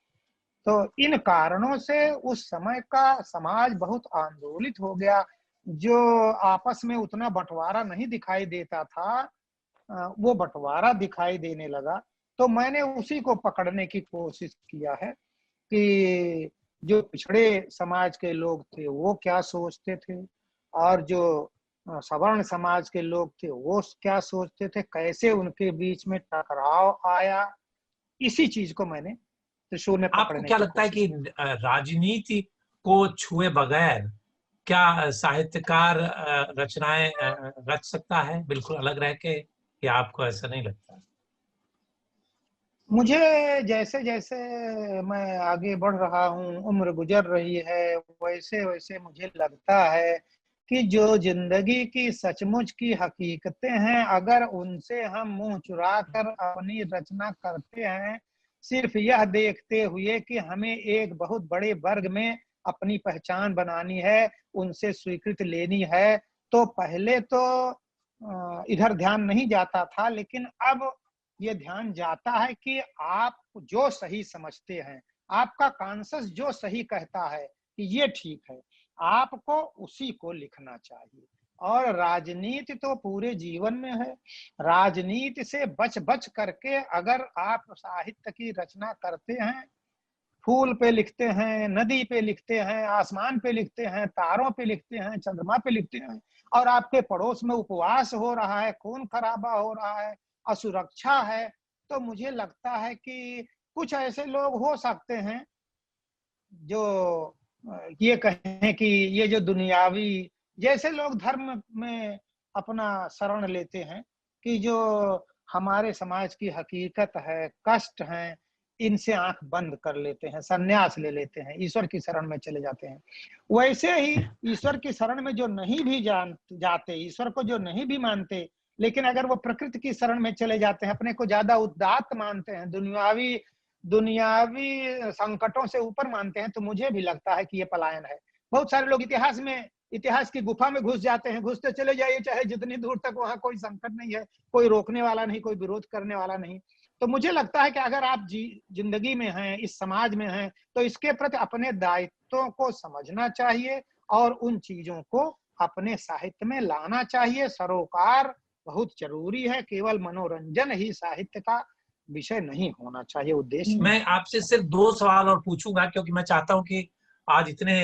तो इन कारणों से उस समय का समाज बहुत आंदोलित हो गया। जो आपस में उतना बंटवारा नहीं दिखाई देता था, वो बंटवारा दिखाई देने लगा। तो मैंने उसी को पकड़ने की कोशिश किया है कि जो पिछड़े समाज के लोग थे वो क्या सोचते थे और जो सवर्ण समाज के लोग थे वो क्या सोचते थे, कैसे उनके बीच में टकराव आया। इसी चीज को मैंने त्रिशूल में आपको पकड़ने क्या की लगता है कोशिश कि राजनीति को छुए बगैर क्या साहित्यकार रचनाएं रच सकता है बिल्कुल अलग रह के, या आपको ऐसा नहीं लगता? मुझे जैसे जैसे मैं आगे बढ़ रहा हूँ, उम्र गुजर रही है, वैसे वैसे मुझे लगता है कि जो जिंदगी की सचमुच की हकीकतें हैं, अगर उनसे हम मुंह चुरा कर अपनी रचना करते हैं, सिर्फ यह देखते हुए कि हमें एक बहुत बड़े वर्ग में अपनी पहचान बनानी है, उनसे स्वीकृति लेनी है, तो पहले तो इधर ध्यान नहीं जाता था, लेकिन अब ये ध्यान जाता है कि आप जो सही समझते हैं, आपका कॉन्शस जो सही कहता है कि ये ठीक है, आपको उसी को लिखना चाहिए। और राजनीति तो पूरे जीवन में है। राजनीति से बच बच करके अगर आप साहित्य की रचना करते हैं, फूल पे लिखते हैं, नदी पे लिखते हैं, आसमान पे लिखते हैं, तारों पे लिखते हैं, चंद्रमा पे लिखते हैं, और आपके पड़ोस में उपवास हो रहा है, खून खराबा हो रहा है, असुरक्षा है, तो मुझे लगता है कि कुछ ऐसे लोग हो सकते हैं जो ये कहें कि ये जो दुनियावी, जैसे लोग धर्म में अपना शरण लेते हैं कि जो हमारे समाज की हकीकत है, कष्ट है, इनसे आंख बंद कर लेते हैं, संन्यास ले लेते हैं, ईश्वर की शरण में चले जाते हैं। वैसे ही ईश्वर की शरण में जो नहीं भी जाते, ईश्वर को जो नहीं भी मानते, लेकिन अगर वो प्रकृति की शरण में चले जाते हैं, अपने को ज्यादा उदात्त मानते हैं, दुनियावी दुनियावी संकटों से ऊपर मानते हैं, तो मुझे भी लगता है कि ये पलायन है। बहुत सारे लोग इतिहास की गुफा में घुस जाते हैं, घुसते चले जाइए, चाहे जितनी दूर तक, वहां कोई संकट नहीं है, कोई रोकने वाला नहीं, कोई विरोध करने वाला नहीं। तो मुझे लगता है कि अगर आप जिंदगी में हैं, इस समाज में हैं, तो इसके प्रति अपने दायित्वों को समझना चाहिए और उन चीजों को अपने साहित्य में लाना चाहिए। सरोकार बहुत जरूरी है, केवल मनोरंजन ही साहित्य का विषय नहीं होना चाहिए, उद्देश्य। मैं आपसे सिर्फ 2 सवाल और पूछूंगा, क्योंकि मैं चाहता हूं कि आज इतने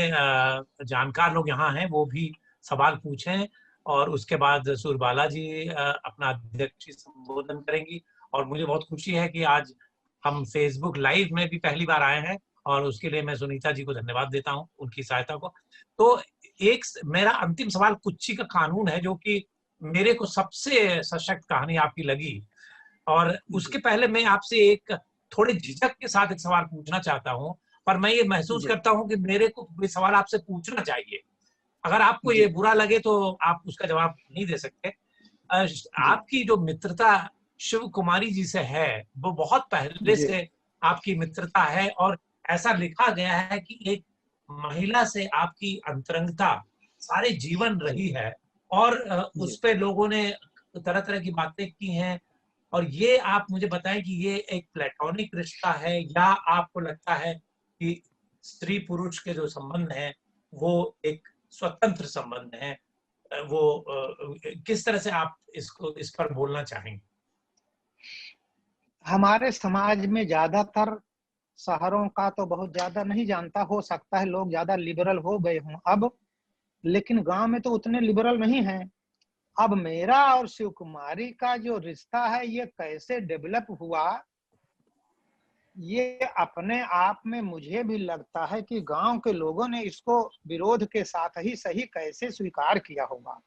जानकार लोग यहाँ हैं, वो भी सवाल पूछें, और उसके बाद सुरबाला जी अपना अध्यक्षीय संबोधन करेंगी। और मुझे बहुत खुशी है कि आज हम फेसबुक लाइव में भी पहली बार आए हैं, और उसके लिए मैं सुनीता जी को धन्यवाद देता हूं, उनकी सहायता को। तो एक मेरा अंतिम सवाल कुच्ची का कानून है, जो कि मेरे को सबसे सशक्त कहानी आपकी लगी। और उसके पहले मैं आपसे एक थोड़े झिझक के साथ एक सवाल पूछना चाहता हूं, पर मैं ये महसूस करता हूं कि मेरे को ये सवाल आपसे पूछना चाहिए। अगर आपको ये बुरा लगे तो आप उसका जवाब नहीं दे सकते। आपकी जो मित्रता शिव कुमारी जी से है, वो बहुत पहले से आपकी मित्रता है, और ऐसा लिखा गया है कि एक महिला से आपकी अंतरंगता सारे जीवन रही है, और उस पे लोगों ने तरह तरह की बातें की हैं। और ये आप मुझे बताएं कि ये एक प्लेटोनिक रिश्ता है, या आपको लगता है कि स्त्री पुरुष के जो संबंध हैं वो एक स्वतंत्र संबंध है? वो किस तरह से आप इस पर बोलना चाहेंगे? हमारे समाज में ज्यादातर, शहरों का तो बहुत ज्यादा नहीं जानता, हो सकता है लोग ज्यादा लिबरल हो गए हों अब, लेकिन गांव में तो उतने लिबरल नहीं हैं। अब मेरा और शिव कुमारी का जो रिश्ता है, ये कैसे डेवलप हुआ, ये अपने आप में मुझे भी लगता है कि गांव के लोगों ने इसको विरोध के साथ ही सही कैसे स्वीकार किया होगा।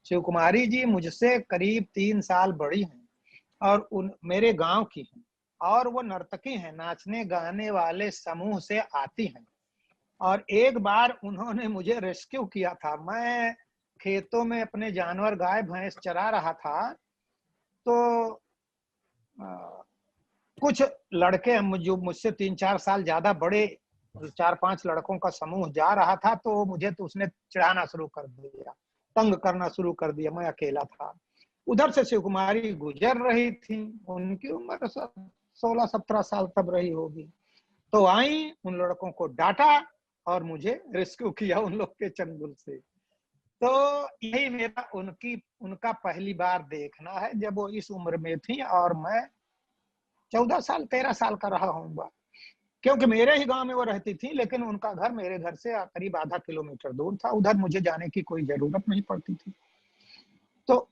शिव कुमारी जी मुझसे करीब 3 साल बड़ी हैं, और मेरे गांव की हैं, और वो नर्तकी हैं, नाचने गाने वाले समूह से आती हैं। और एक बार उन्होंने मुझे रेस्क्यू किया था। मैं खेतों में अपने जानवर गाय भैंस चरा रहा था, तो कुछ लड़के जो मुझसे 3-4 साल ज्यादा बड़े, 4-5 लड़कों का समूह जा रहा था, तो मुझे तो उसने चिढ़ाना शुरू कर दिया, तंग करना शुरू कर दिया। मैं अकेला था, उधर से शिव कुमारी गुजर रही थी, उनकी उम्र 16-17 साल तब रही होगी। तो आई, उन लड़कों को डांटा और मुझे रेस्क्यू किया उन लोग के चंगुल से। तो यही मेरा उनका पहली बार देखना है, जब वो इस उम्र में थी और मैं 14 साल 13 साल का रहा होऊंगा, क्योंकि मेरे ही गांव में वो रहती थी, लेकिन उनका घर मेरे घर से करीब आधा किलोमीटर दूर था, उधर मुझे जाने की कोई जरूरत नहीं पड़ती थी। तो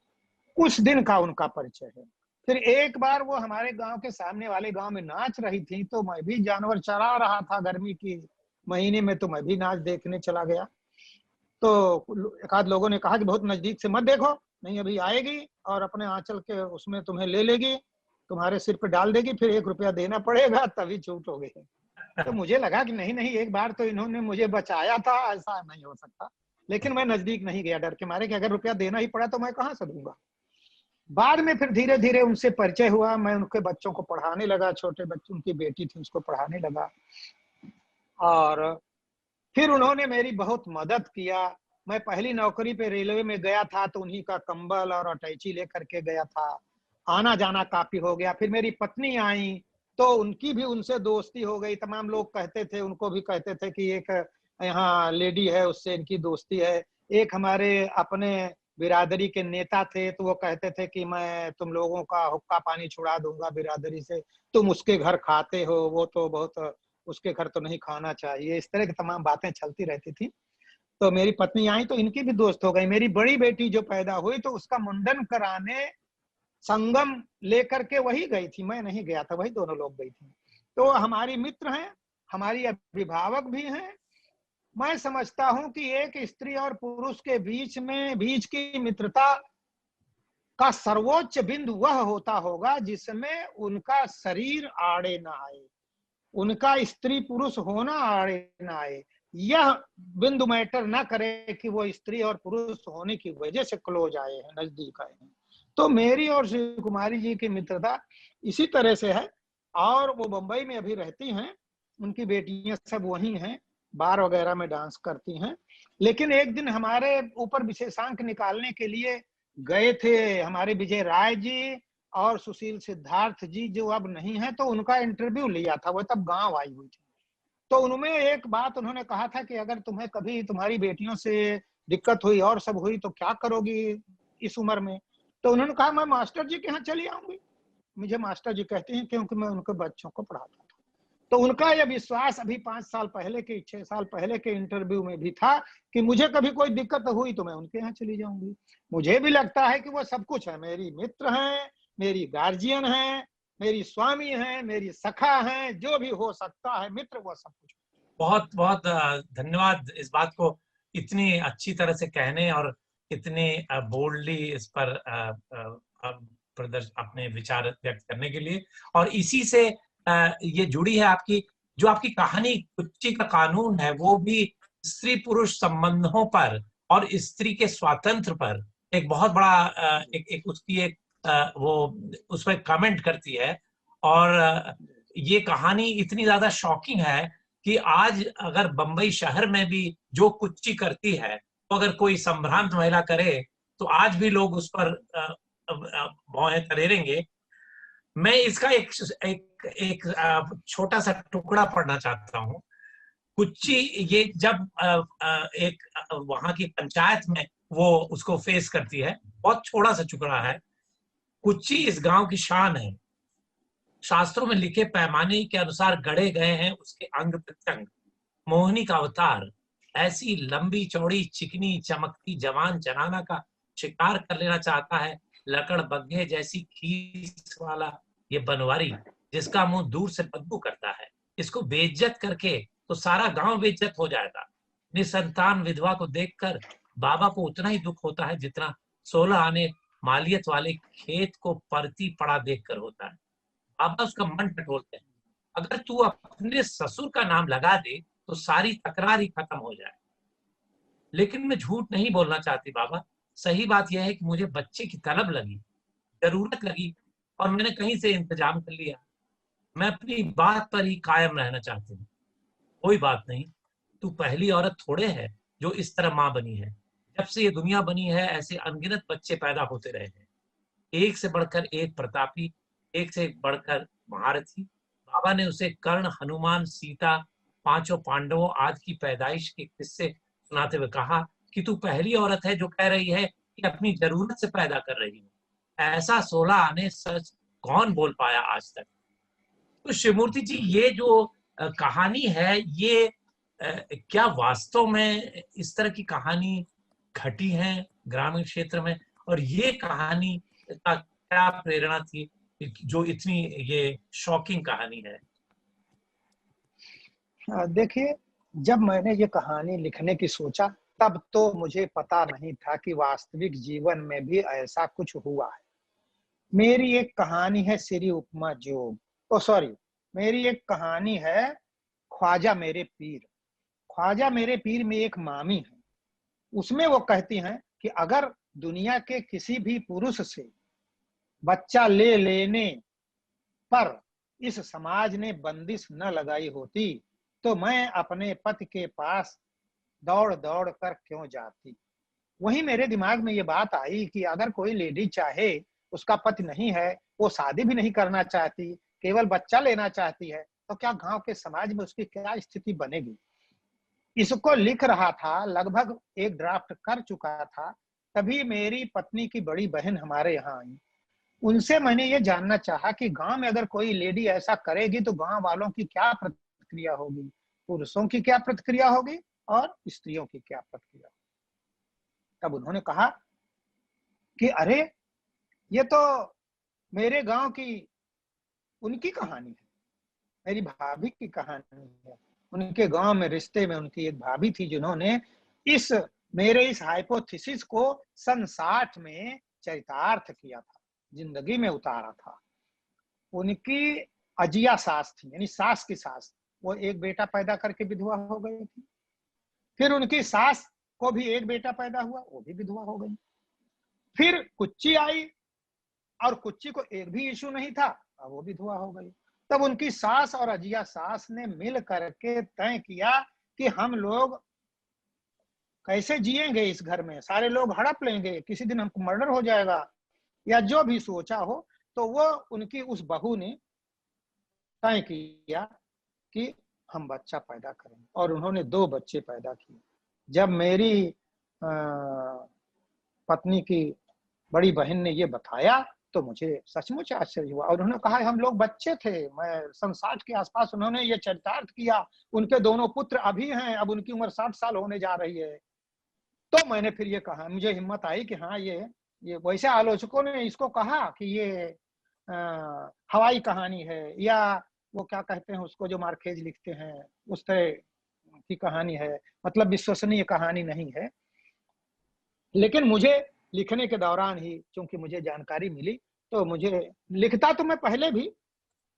उस दिन का उनका परिचय है। फिर एक बार वो हमारे गांव के सामने वाले गांव में नाच रही थी, तो मैं भी जानवर चरा रहा था, गर्मी की महीने में, तो मैं भी नाच देखने चला गया। तो एक आध लोगों ने कहा कि बहुत नजदीक से मत देखो, नहीं अभी आएगी और अपने आंचल के उसमें तुम्हें ले लेगी, तुम्हारे सिर पे डाल देगी, फिर 1 रुपया देना पड़ेगा तभी छूटोगे। तो मुझे लगा कि नहीं नहीं, एक बार तो इन्होंने मुझे बचाया था, ऐसा नहीं हो सकता। लेकिन मैं नजदीक नहीं गया, डर के मारे कि अगर रुपया देना ही पड़ा तो मैं कहाँ से दूंगा। बाद में फिर धीरे धीरे उनसे परिचय हुआ, मैं उनके बच्चों को पढ़ाने लगा, छोटे बच्चे, उनकी बेटी थी उसको पढ़ाने लगा, और फिर उन्होंने मेरी बहुत मदद किया। मैं पहली नौकरी पे रेलवे में गया था, तो उन्हीं का कंबल और अटैची लेकर के गया था, आना जाना काफी हो गया। फिर मेरी पत्नी आई, तो उनकी भी उनसे दोस्ती हो गई। तमाम लोग कहते थे, उनको भी कहते थे कि एक यहाँ लेडी है, उससे इनकी दोस्ती है। एक हमारे अपने बिरादरी के नेता थे, तो वो कहते थे कि मैं तुम लोगों का हुक्का पानी छुड़ा दूंगा बिरादरी से, तुम उसके घर खाते हो, वो तो बहुत, उसके घर तो नहीं खाना चाहिए। इस तरह की तमाम बातें चलती रहती थी। तो मेरी पत्नी आई तो इनकी भी दोस्त हो गई। मेरी बड़ी बेटी जो पैदा हुई, तो उसका मुंडन कराने संगम लेकर के वही गई थी, मैं नहीं गया था, वही दोनों लोग गई थी। तो हमारी मित्र हैं, हमारी अभिभावक भी हैं, मैं समझता हूं कि एक स्त्री और पुरुष के बीच की मित्रता का सर्वोच्च बिंदु वह होता होगा जिसमें उनका शरीर आड़े ना आए, उनका स्त्री पुरुष होना आड़े ना आए। यह बिंदु मैटर ना करे कि वो स्त्री और पुरुष होने की वजह से क्लोज आए हैं, नजदीक आए हैं। तो मेरी और श्री कुमारी जी की मित्रता इसी तरह से है। और वो मुंबई में अभी रहती हैं, उनकी बेटियां सब वहीं हैं, बार वगैरह में डांस करती हैं। लेकिन एक दिन हमारे ऊपर विशेषांक निकालने के लिए गए थे हमारे विजय राय जी और सुशील सिद्धार्थ जी, जो अब नहीं है, तो उनका इंटरव्यू लिया था, वो तब गांव आई हुई थी। तो उनमें एक बात उन्होंने कहा था कि अगर तुम्हें कभी तुम्हारी बेटियों से दिक्कत हुई और सब हुई तो क्या करोगी इस उम्र में? तो उन्होंने कहा मैं मास्टर जी के यहाँ चली आऊंगी। मुझे मास्टर जी कहते हैं क्योंकि मैं उनके बच्चों को पढ़ाता था। तो उनका यह विश्वास अभी 5 साल पहले के 6 साल पहले के इंटरव्यू में भी था कि मुझे कभी कोई दिक्कत हुई तो मैं उनके यहाँ चली जाऊंगी। मुझे भी लगता है कि वो सब कुछ है, मेरी मित्र हैं, मेरी गार्जियन है, मेरी स्वामी है, मेरी सखा है, जो भी हो सकता है मित्र, वो सब कुछ। बहुत बहुत धन्यवाद इस बात को इतनी अच्छी तरह से कहने और इतने बोल्डली इस पर अपने विचार व्यक्त करने के लिए। और इसी से ये जुड़ी है आपकी जो आपकी कहानी कुच्ची का कानून है, वो भी स्त्री पुरुष संबंधों पर और स्त्री के स्वातंत्र पर एक बहुत बड़ा एक उसकी एक वो उसमें कमेंट करती है। और ये कहानी इतनी ज्यादा शॉकिंग है कि आज अगर बंबई शहर में भी जो कुच्ची करती है, तो अगर कोई संभ्रांत महिला करे तो आज भी लोग उस पर भौहें तरेरेंगे। मैं इसका एक छोटा सा टुकड़ा पढ़ना चाहता हूँ। कुच्ची ये जब एक वहां की पंचायत में वो उसको फेस करती है, बहुत छोटा सा टुकड़ा है। कुच्ची इस गांव की शान है, शास्त्रों में लिखे पैमाने के अनुसार गढ़े गए हैं उसके अंग प्रत्यंग। मोहिनी का अवतार, ऐसी लंबी चौड़ी चिकनी चमकती जवान जनाना का शिकार कर लेना चाहता है लकड़ बग्घे जैसी खीस वाला ये बनवारी, जिसका मुंह दूर से बदबू करता है। इसको बेइज्जत करके तो सारा गांव बेइज्जत हो जाएगा। निसंतान विधवा को देखकर बाबा को उतना ही दुख होता है जितना 16 आने मालियत वाले खेत को परती पड़ा देखकर होता है। बाबा उसका मन टटोलते हैं, अगर तू अपने ससुर का नाम लगा दे तो सारी तकरार ही खत्म हो जाए। लेकिन मैं झूठ नहीं बोलना चाहती बाबा, सही बात यह है कि मुझे बच्चे की तलब लगी, जरूरत लगी और मैंने कहीं से इंतजाम कर लिया। मैं अपनी बात पर ही कायम रहना चाहती हूँ। कोई बात नहीं, तू पहली औरत थोड़े है जो इस तरह माँ बनी है। जब से ये दुनिया बनी है ऐसे अनगिनत बच्चे पैदा होते रहे हैं, एक से बढ़कर एक प्रतापी, एक से बढ़कर महारथी। बाबा ने उसे कर्ण, हनुमान, सीता, पांचों पांडवों आदि की पैदाइश के किस्से सुनाते हुए कहा कि तू पहली औरत है जो कह रही है कि अपनी जरूरत से पैदा कर रही हूँ। ऐसा 16 आने सच कौन बोल पाया आज तक। तो शिवमूर्ति जी, ये जो कहानी है, ये क्या वास्तव में इस तरह की कहानी घटी है ग्रामीण क्षेत्र में? और ये कहानी का क्या प्रेरणा थी जो इतनी ये शॉकिंग कहानी है? देखिए, जब मैंने ये कहानी लिखने की सोचा तब तो मुझे पता नहीं था कि वास्तविक जीवन में भी ऐसा कुछ हुआ है। मेरी एक कहानी है श्री उपमा जोग, मेरी एक कहानी है ख्वाजा मेरे पीर। ख्वाजा मेरे पीर में एक मामी है, उसमें वो कहती हैं कि अगर दुनिया के किसी भी पुरुष से बच्चा ले लेने पर इस समाज ने बंदिश न लगाई होती तो मैं अपने पति के पास दौड़ दौड़ कर क्यों जाती। वही मेरे दिमाग में ये बात आई कि अगर कोई लेडी चाहे, उसका पति नहीं है, वो शादी भी नहीं करना चाहती, केवल बच्चा लेना चाहती है, तो क्या गांव के समाज में उसकी क्या स्थिति बनेगी। इसको लिख रहा था, लगभग एक ड्राफ्ट कर चुका था, तभी मेरी पत्नी की बड़ी बहन हमारे यहाँ आई। उनसे मैंने ये जानना चाहा कि गांव में अगर कोई लेडी ऐसा करेगी तो गांव वालों की क्या प्रतिक्रिया होगी, पुरुषों की क्या प्रतिक्रिया होगी और स्त्रियों की क्या प्रतिक्रिया होगी। तब उन्होंने कहा कि अरे, ये तो मेरे गांव की उनकी कहानी है, मेरी भाभी की कहानी है। उनके गांव में रिश्ते में उनकी एक भाभी थी जिन्होंने इस मेरे इस हाइपोथेसिस को सन 60 में चरितार्थ किया था, जिंदगी में उतारा था। उनकी अजिया सास थी, यानी सास की सास, वो एक बेटा पैदा करके विधवा हो गई थी। फिर उनकी सास को भी एक बेटा पैदा हुआ, वो भी विधवा हो गई। फिर कुच्ची आई और कुच्ची को एक भी इशू नहीं था, अब वो विधवा हो गई। तब उनकी सास और अजिया सास ने मिल करके तय किया कि हम लोग कैसे जिएंगे इस घर में, सारे लोग हड़प लेंगे, किसी दिन हमको मर्डर हो जाएगा, या जो भी सोचा हो। तो वो उनकी उस बहू ने तय किया कि हम बच्चा पैदा करेंगे, और उन्होंने 2 बच्चे पैदा किए। जब मेरी पत्नी की बड़ी बहन ने ये बताया तो मुझे सचमुच आश्चर्य हुआ, और उन्होंने कहा हम लोग बच्चे थे, मैं सन 60 के आसपास उन्होंने ये चरितार्थ किया। उनके दोनों पुत्र अभी हैं, अब उनकी उम्र 60 साल होने जा रही है। तो मैंने फिर ये कहा, मुझे हिम्मत आई कि हाँ ये वैसे आलोचकों ने इसको कहा कि ये हवाई कहानी है, या वो क्या कहते हैं उसको जो मार्केज लिखते हैं उस तरह की कहानी है, मतलब विश्वसनीय कहानी नहीं है। लेकिन मुझे लिखने के दौरान ही चूंकि मुझे जानकारी मिली, तो मुझे लिखता तो मैं पहले भी,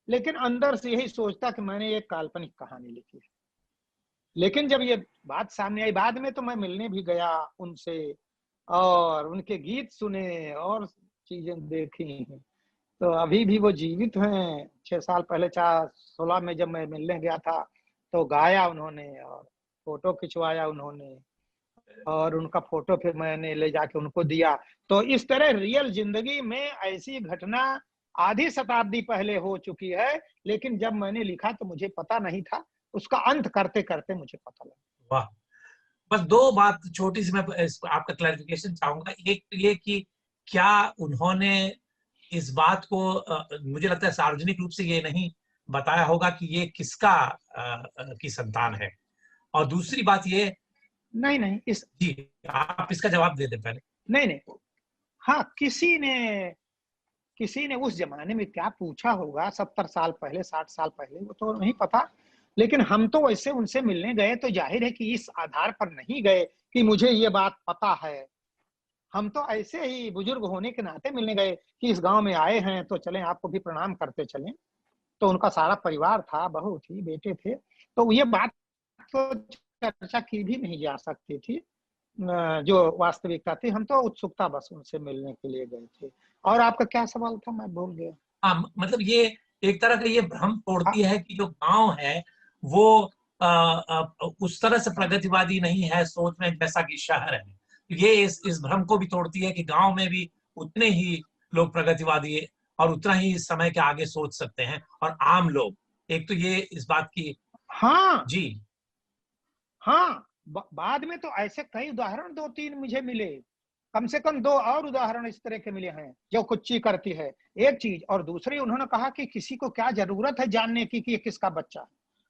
लेकिन अंदर से यही सोचता कि मैंने एक काल्पनिक कहानी लिखी है। लेकिन जब ये बात सामने आई, बाद में तो मैं मिलने भी गया उनसे और उनके गीत सुने और चीजें देखी, तो अभी भी वो जीवित हैं। 6 साल पहले 2016 में जब मैं मिलने गया था तो गाया उन्होंने और फोटो खिंचवाया उन्होंने, और उनका फोटो फिर मैंने ले जाके उनको दिया। तो इस तरह रियल जिंदगी में ऐसी घटना आधी शताब्दी पहले हो चुकी है, लेकिन जब मैंने लिखा तो मुझे पता नहीं था, उसका अंत करते करते मुझे पता लगा। वाह, बस 2 बात छोटी सी मैं आपका क्लैरिफिकेशन चाहूंगा। एक तो ये कि क्या उन्होंने इस बात को मुझे लगता है सार्वजनिक रूप से ये नहीं बताया होगा कि ये किसका की संतान है, और दूसरी बात ये नहीं जी आप इसका जवाब दे दें पहले। नहीं, हाँ, किसी ने उस जमाने में क्या पूछा होगा 70 साल पहले, 60 साल पहले, वो तो नहीं पता। लेकिन हम तो वैसे उनसे मिलने गए तो जाहिर है कि इस आधार पर नहीं गए कि मुझे ये बात पता है। हम तो ऐसे ही बुजुर्ग होने के नाते मिलने गए कि इस गांव में आए हैं तो चलें आपको भी प्रणाम करते चलें। तो उनका सारा परिवार था, बहू थी, बेटे थे, तो ये बात तो चर्चा की भी नहीं जा सकती थी जो वास्तविकता थी। हम तो उत्सुकता बस उनसे मिलने के लिए गए थे। और आपका क्या सवाल था, मैं भूल गया। हाँ, मतलब ये एक तरह का ये भ्रम तोड़ती है कि जो गांव है वो उस तरह से प्रगतिवादी नहीं है सोच में जैसा कि शहर है। ये इस भ्रम को भी तोड़ती है कि गांव में भी उतने ही लोग प्रगतिवादी है और उतना ही इस समय के आगे सोच सकते हैं, और आम लोग। एक तो ये इस बात की हाँ जी हाँ, बाद में तो ऐसे कई उदाहरण 2-3 मुझे मिले, कम से कम 2 और उदाहरण इस तरह के मिले हैं जो कुच्ची करती है, एक चीज। और दूसरी, उन्होंने कहा कि किसी को क्या जरूरत है जानने की कि ये किसका बच्चा है।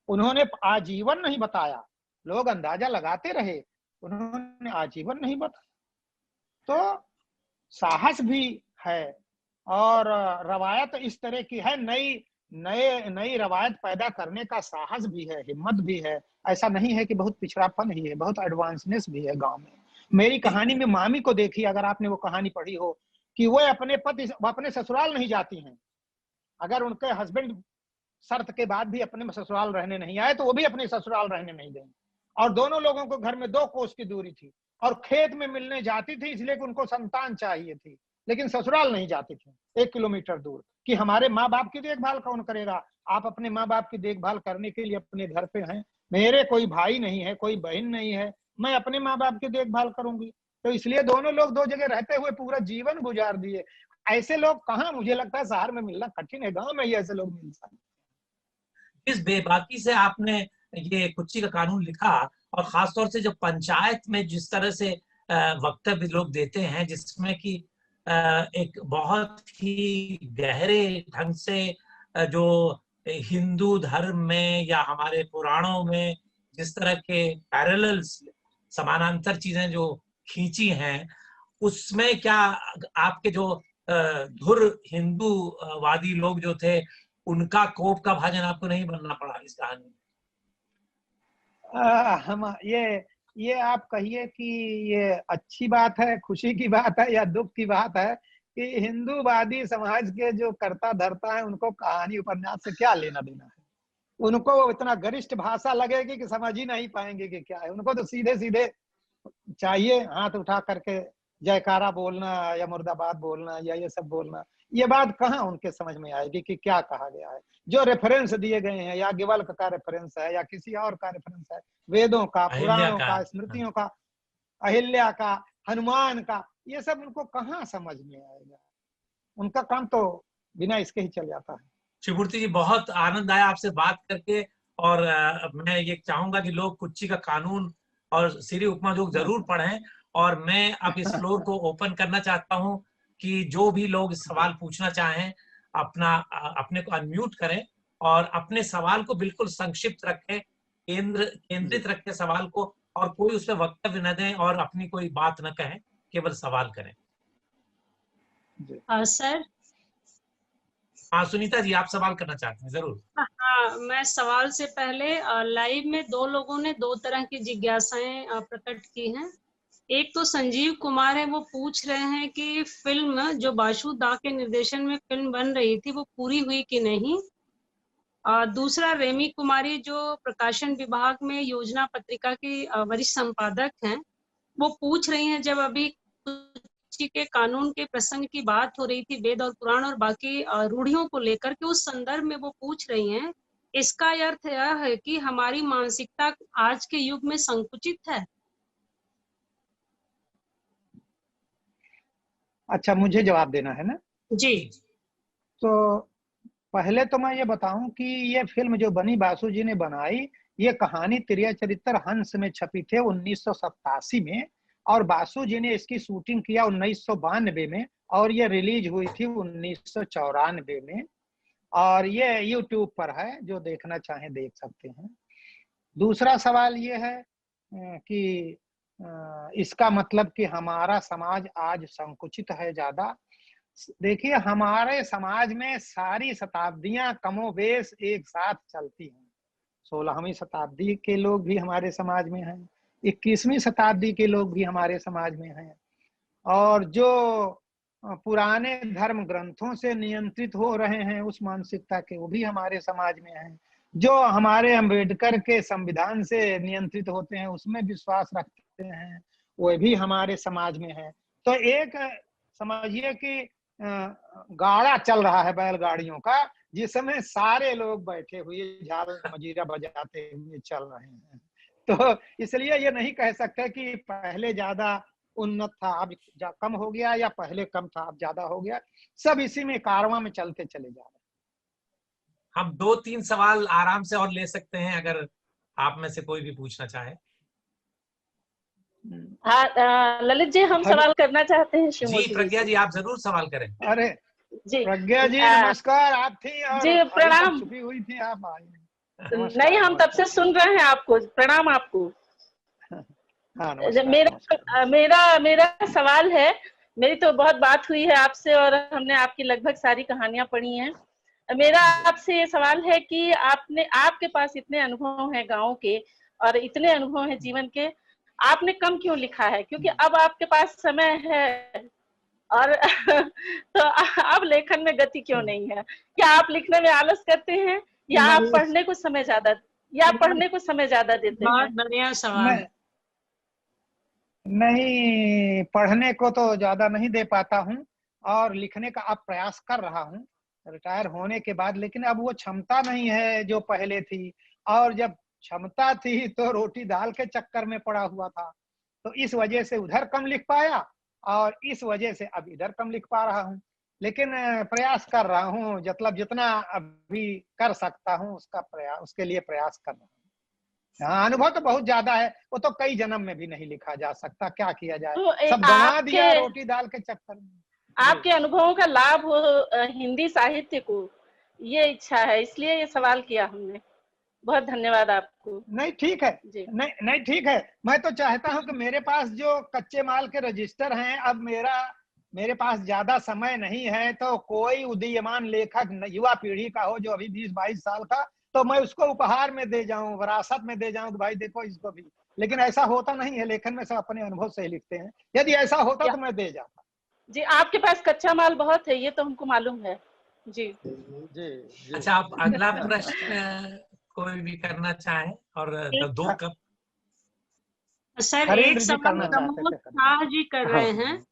उन्होंने आजीवन नहीं बताया, लोग अंदाजा लगाते रहे, उन्होंने आजीवन नहीं बताया। तो साहस भी है, और रवायत इस तरह की है, नई रवायत पैदा करने का साहस भी है, हिम्मत भी है। ऐसा नहीं है कि बहुत पिछड़ापन ही है, बहुत एडवांसनेस भी है गांव में। मेरी कहानी में मामी को देखिए, अगर आपने वो कहानी पढ़ी हो, कि वो अपने ससुराल नहीं जाती हैं। अगर उनके हस्बैंड शर्त के बाद भी अपने ससुराल रहने नहीं आए तो वो भी अपने ससुराल रहने नहीं गई। और दोनों लोगों को घर में 2 कोस की दूरी थी, और खेत में मिलने जाती थी इसलिए कि उनको संतान चाहिए थी, लेकिन ससुराल नहीं जाती थी 1 किलोमीटर दूर, कि हमारे माँ बाप की देखभाल कौन करेगा। आप अपने माँ बाप की देखभाल करने के लिए अपने घर पे हैं, मेरे कोई भाई नहीं है, कोई बहन नहीं है, मैं अपने माँ बाप की देखभाल करूंगी। तो इसलिए दोनों लोग 2 जगह रहते हुए पूरा जीवन गुजार दिए। ऐसे लोग कहाँ, मुझे लगता है शहर में मिलना कठिन है, गांव में ही ऐसे लोग मिल सकते हैं। इस बेबाकी से आपने ये कुच्ची का कानून लिखा, और खासतौर से जो पंचायत में जिस तरह से वक्तव्य लोग देते हैं, जिसमें कि एक बहुत ही गहरे ढंग से जो हिंदू धर्म में या हमारे पुराणों में जिस तरह के पैरेलल्स, समानांतर चीजें जो खींची हैं, उसमें क्या आपके जो धुर हिंदू वादी लोग जो थे उनका कोप का भाजन आपको नहीं बनना पड़ा इस कहानी में? हम ये आप कहिए कि ये अच्छी बात है, खुशी की बात है या दुख की बात है कि हिंदूवादी समाज के जो कर्ता धर्ता है उनको कहानी उपन्यास से क्या लेना देना है। उनको इतना गरिष्ठ भाषा लगेगी कि समझ ही नहीं पाएंगे कि क्या है। उनको तो सीधे सीधे चाहिए हाथ उठा करके जयकारा बोलना या मुर्दाबाद बोलना या ये सब बोलना। ये बात कहाँ उनके समझ में आएगी कि क्या कहा गया है। जो रेफरेंस दिए गए हैं, या गिवल्क का रेफरेंस है या किसी और का रेफरेंस है, वेदों का, अहिल्या पुराणों का, स्मृतियों का, अहिल्या का, हनुमान का, ये सब उनको कहाँ समझ में आएगा। उनका काम तो बिना इसके ही चल जाता है। शिवमूर्ति जी, बहुत आनंद आया आपसे बात करके। और मैं ये चाहूंगा कि लोग कुच्ची का कानून और श्री उपमा जोग जरूर पढ़ें। और मैं अब इस फ्लोर को ओपन करना चाहता हूं कि जो भी लोग सवाल पूछना चाहें अपने को अनम्यूट करें और अपने सवाल को बिल्कुल संक्षिप्त रखें, केंद्रित रखें सवाल को, और कोई उस पर वक्तव्य न दें और अपनी कोई बात न कहें, केवल सवाल करें। सर। हाँ सुनीता जी, आप सवाल करना चाहते हैं? जरूर। हाँ, मैं सवाल से पहले लाइव में दो लोगों ने दो तरह की जिज्ञासाएं प्रकट की हैं। एक तो संजीव कुमार है, वो पूछ रहे हैं कि फिल्म जो बासु दा के निर्देशन में फिल्म बन रही थी वो पूरी हुई कि नहीं। दूसरा रेमी कुमारी जो प्रकाशन विभाग में योजना पत्रिका की वरिष्ठ संपादक हैं, वो पूछ रही हैं, जब अभी के कानून के प्रसंग की बात हो रही थी, वेद और पुराण और बाकी रूढ़ियों को लेकर के, उस संदर्भ में वो पूछ रही हैं, इसका अर्थ यह है कि हमारी मानसिकता आज के युग में संकुचित है? अच्छा, मुझे जवाब देना है ना जी। तो पहले तो मैं ये बताऊं कि ये फिल्म जो बनी, बासु जी ने बनाई, ये कहानी तिरिया चरित्र हंस में छपी थे 1987 में, और बासु जी ने इसकी शूटिंग किया 1992 में, और ये रिलीज हुई थी 1994 में। और ये यूट्यूब पर है, जो देखना चाहें देख सकते हैं। दूसरा सवाल ये है कि इसका मतलब कि हमारा समाज आज संकुचित है ज्यादा। देखिए, हमारे समाज में सारी शताब्दियां कमोबेश एक साथ चलती हैं। 16वीं शताब्दी के लोग भी हमारे समाज में हैं, 21वीं शताब्दी के लोग भी हमारे समाज में हैं, और जो पुराने धर्म ग्रंथों से नियंत्रित हो रहे हैं उस मानसिकता के, वो भी हमारे समाज में हैं। जो हमारे अंबेडकर के संविधान से नियंत्रित होते हैं, उसमें विश्वास रखते हैं, वो भी हमारे समाज में है। तो एक समझिए कि गाड़ा चल रहा है बैलगाड़ियों का, जिसमें सारे लोग बैठे हुए झाल मजीरा बजाते हुए चल रहे हैं। तो इसलिए ये नहीं कह सकते कि पहले ज्यादा उन्नत था अब कम हो गया, या पहले कम था अब ज्यादा हो गया। सब इसी में कारवां में चलते चले जा रहे हैं। हम 2-3 सवाल आराम से और ले सकते हैं, अगर आप में से कोई भी पूछना चाहे। हाँ ललित जी, हम सवाल करना चाहते हैं जी प्रज्ञा जी, आप जरूर सवाल करें। अरे जी प्रज्ञा जी नमस्कार। आप थी और जी, प्रणाम। छुपी हुई थी, आप आई। नहीं, हम तब से सुन रहे हैं आपको। प्रणाम आपको। हाँ, मेरा सवाल है, मेरी तो बहुत बात हुई है आपसे और हमने आपकी लगभग सारी कहानियां पढ़ी हैं। मेरा आपसे ये सवाल है कि आपके पास इतने अनुभव हैं गाँव के और इतने अनुभव हैं जीवन के, आपने कम क्यों लिखा है? क्योंकि अब आपके पास समय है और तो अब लेखन में गति क्यों नहीं है? क्या आप लिखने में आलस करते हैं, या आप पढ़ने को समय ज्यादा देते हैं? बहुत बढ़िया सवाल। नहीं, पढ़ने को तो ज्यादा नहीं दे पाता हूँ, और लिखने का अब प्रयास कर रहा हूँ रिटायर होने के बाद, लेकिन अब वो क्षमता नहीं है जो पहले थी। और जब क्षमता थी तो रोटी दाल के चक्कर में पड़ा हुआ था, तो इस वजह से उधर कम लिख पाया और इस वजह से अब इधर कम लिख पा रहा हूँ। लेकिन प्रयास कर रहा हूँ, मतलब जितना अभी कर सकता हूँ उसके लिए प्रयास कर रहा हूँ। हाँ, अनुभव तो बहुत ज्यादा है, वो तो कई जन्म में भी नहीं लिखा जा सकता, क्या किया जाए, तो सब गंवा दिया रोटी दाल के चक्कर में। आपके अनुभवों का लाभ हो हिंदी साहित्य को, ये इच्छा है, इसलिए ये सवाल किया हमने। बहुत धन्यवाद आपको। नहीं ठीक है, नहीं ठीक है। मैं तो चाहता हूं कि मेरे पास जो कच्चे माल के रजिस्टर हैं, अब मेरे पास ज्यादा समय नहीं है, तो कोई उदीयमान लेखक युवा पीढ़ी का हो जो अभी 20-22 साल का, तो मैं उसको उपहार में दे जाऊं, विरासत में दे जाऊं कि भाई देखो इसको भी। लेकिन ऐसा होता नहीं है, लेखन में सब अपने अनुभव से ही लिखते हैं। यदि ऐसा होता तो मैं दे जाता। जी, आपके पास कच्चा माल बहुत है, ये तो हमको मालूम है। जी जी, जी। अच्छा, आप अगला प्रश्न कोई भी करना चाहे और दो कप। सर हरेंद्र एक जी सवाल करना चाहते प्रमोद थे। शाह जी कर रहे हैं।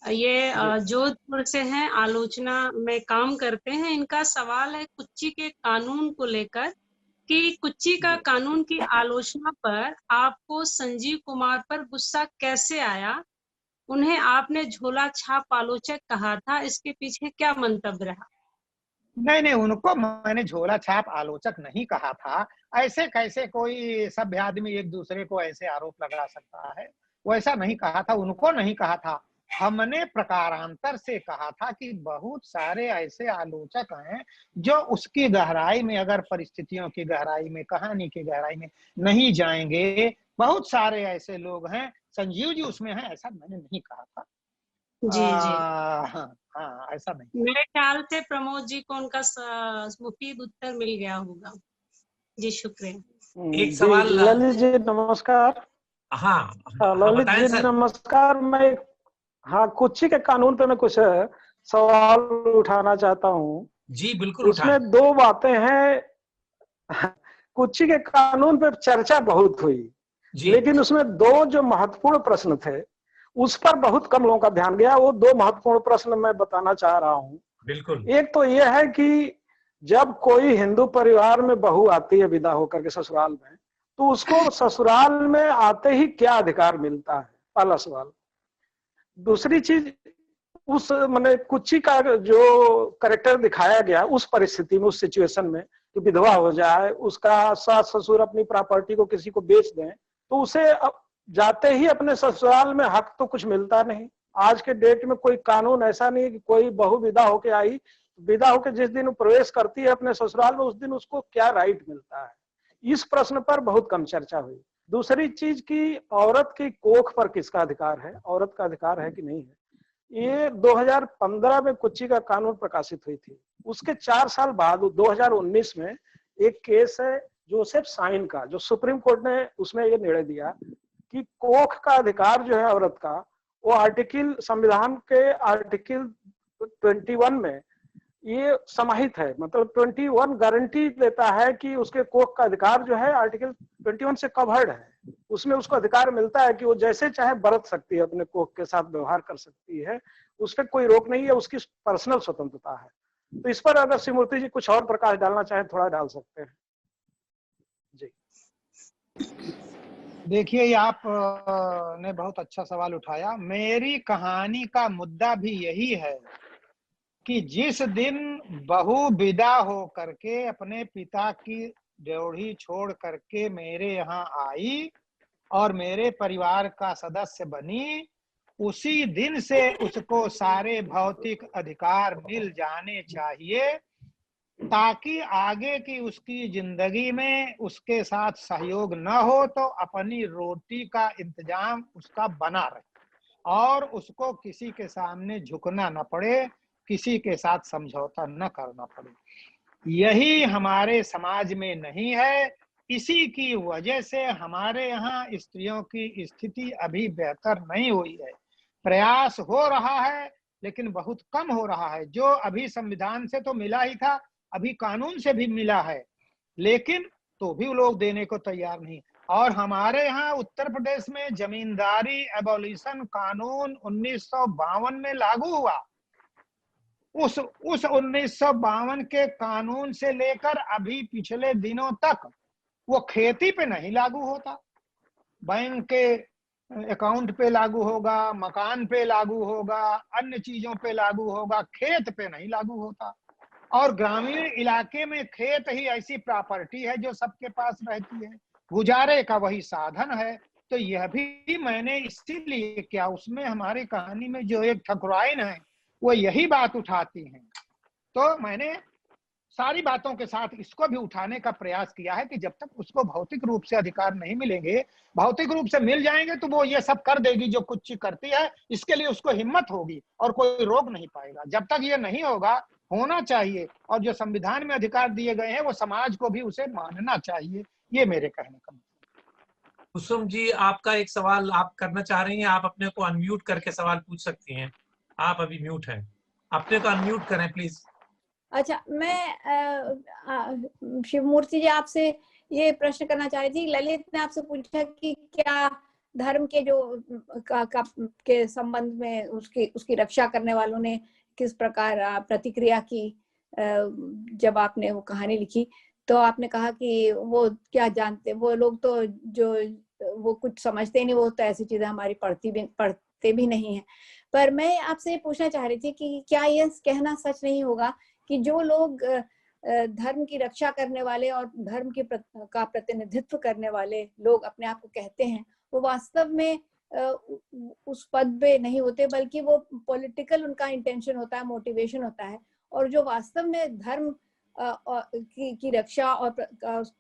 ये जी। जोधपुर से हैं, आलोचना में काम करते हैं। इनका सवाल है कुच्ची के कानून को लेकर कि कुच्ची का कानून की आलोचना पर आपको संजीव कुमार पर गुस्सा कैसे आया? उन्हें आपने झोला छाप आलोचक कहा था, इसके पीछे क्या मंतव्य रहा? नहीं, उनको मैंने झोला छाप आलोचक नहीं कहा था। ऐसे कैसे कोई सभ्य आदमी एक दूसरे को ऐसे आरोप लगा सकता है? वैसा नहीं कहा था, उनको नहीं कहा था। हमने प्रकारांतर से कहा था कि बहुत सारे ऐसे आलोचक हैं जो उसकी गहराई में, अगर परिस्थितियों की गहराई में, कहानी की गहराई में नहीं जाएंगे। बहुत सारे ऐसे लोग हैं, संजीव जी उसमें हैं, ऐसा मैंने नहीं कहा था। जी जी, हाँ, ऐसा नहीं। मेरे ख्याल से प्रमोद जी को उनका मुफीद उत्तर मिल गया होगा। जी शुक्रिया। एक सवाल ललित जी नमस्कार। हाँ, ललित जी नमस्कार। मैं कुच्ची के कानून पे मैं कुछ सवाल उठाना चाहता हूँ। जी बिल्कुल। इसमें दो बातें हैं। कुच्ची के कानून पे चर्चा बहुत हुई, लेकिन उसमें दो जो महत्वपूर्ण प्रश्न थे उस पर बहुत कम लोगों का ध्यान गया। वो दो महत्वपूर्ण प्रश्न मैं बताना चाह रहा हूँ। बिल्कुल। एक तो यह है कि जब कोई हिंदू परिवार में बहू आती है विदा होकर के ससुराल में, तो उसको ससुराल में आते ही क्या अधिकार मिलता है, पहला सवाल। दूसरी चीज, उस माने कुच्ची का जो कैरेक्टर दिखाया गया उस परिस्थिति में, उस सिचुएशन में कि विधवा हो जाए, उसका सास ससुर अपनी प्रॉपर्टी को किसी को बेच दें, तो उसे जाते ही अपने ससुराल में हक तो कुछ मिलता नहीं। आज के डेट में कोई कानून ऐसा नहीं कि कोई बहू विदा होके आई, विदा होकर जिस दिन प्रवेश करती है अपने ससुराल में, उस दिन उसको क्या राइट मिलता है। इस प्रश्न पर बहुत कम चर्चा हुई। दूसरी चीज की औरत की कोख पर किसका अधिकार है, औरत का अधिकार है कि नहीं है। ये 2015 में कुच्ची का कानून प्रकाशित हुई थी। उसके 4 साल बाद 2019 में एक केस है जोसेफ साइन का, जो सुप्रीम कोर्ट ने उसमें ये निर्णय दिया कि कोख का अधिकार जो है औरत का, वो आर्टिकल, संविधान के आर्टिकल 21 में ये समाहित है। मतलब 21 गारंटी देता है कि उसके कोख का अधिकार जो है आर्टिकल 21 से कवर्ड है। उसमें उसको अधिकार मिलता है कि वो जैसे चाहे बरत सकती है, अपने कोख के साथ व्यवहार कर सकती है, उस पर कोई रोक नहीं है, उसकी पर्सनल स्वतंत्रता है। तो इस पर अगर श्रीमूर्ति जी कुछ और प्रकाश डालना चाहें, थोड़ा डाल सकते हैं। जी देखिए, आप ने बहुत अच्छा सवाल उठाया। मेरी कहानी का मुद्दा भी यही है कि जिस दिन बहू विदा हो करके अपने पिता की ड्योढ़ी छोड़ करके मेरे यहाँ आई और मेरे परिवार का सदस्य बनी, उसी दिन से उसको सारे भौतिक अधिकार मिल जाने चाहिए, ताकि आगे की उसकी जिंदगी में उसके साथ सहयोग न हो तो अपनी रोटी का इंतजाम उसका बना रहे और उसको किसी के सामने झुकना न पड़े, किसी के साथ समझौता न करना पड़े। यही हमारे समाज में नहीं है। इसी की वजह से हमारे यहाँ स्त्रियों की स्थिति अभी बेहतर नहीं हुई है। प्रयास हो रहा है लेकिन बहुत कम हो रहा है। जो अभी संविधान से तो मिला ही था, अभी कानून से भी मिला है, लेकिन तो भी लोग देने को तैयार नहीं। और हमारे यहाँ उत्तर प्रदेश में जमींदारी एबॉलिशन कानून 1952 में लागू हुआ। उस 1952 के कानून से लेकर अभी पिछले दिनों तक वो खेती पे नहीं लागू होता, बैंक के अकाउंट पे लागू होगा, मकान पे लागू होगा, अन्य चीजों पे लागू होगा, खेत पे नहीं लागू होता। और ग्रामीण इलाके में खेत ही ऐसी प्रॉपर्टी है जो सबके पास रहती है, गुजारे का वही साधन है। तो यह भी मैंने इसीलिए किया। उसमें हमारी कहानी में जो एक ठकुराइन है वो यही बात उठाती हैं, तो मैंने सारी बातों के साथ इसको भी उठाने का प्रयास किया है कि जब तक उसको भौतिक रूप से अधिकार नहीं मिलेंगे, भौतिक रूप से मिल जाएंगे तो वो ये सब कर देगी जो कुछ करती है। इसके लिए उसको हिम्मत होगी और कोई रोक नहीं पाएगा। जब तक ये नहीं होगा होना चाहिए, और जो संविधान में अधिकार दिए गए हैं वो समाज को भी उसे मानना चाहिए। ये मेरे कहने का मतलब। कुसुम जी, आपका एक सवाल आप करना चाह रही हैं, आप अपने को अनम्यूट करके सवाल पूछ सकती हैं। आप अभी म्यूट हैं, अपने को अनम्यूट करें प्लीज। अच्छा, मैं शिवमूर्ति जी आपसे ये प्रश्न करना चाह रही थी। ललित ने आपसे पूछा कि क्या धर्म के जो के संबंध में उसकी रक्षा करने वालों ने किस प्रकार प्रतिक्रिया की जब आपने वो कहानी लिखी। तो आपने कहा कि वो क्या जानते, वो लोग तो जो वो कुछ समझते नहीं, वो तो ऐसी चीजें हमारी पढ़ते भी नहीं है। पर मैं आपसे पूछना चाह रही थी कि क्या ये कहना सच नहीं होगा कि जो लोग धर्म की रक्षा करने वाले और धर्म का प्रतिनिधित्व करने वाले लोग अपने आप को कहते हैं, वो वास्तव में उस पद पे नहीं होते, बल्कि वो पॉलिटिकल उनका इंटेंशन होता है, मोटिवेशन होता है। और जो वास्तव में धर्म की रक्षा और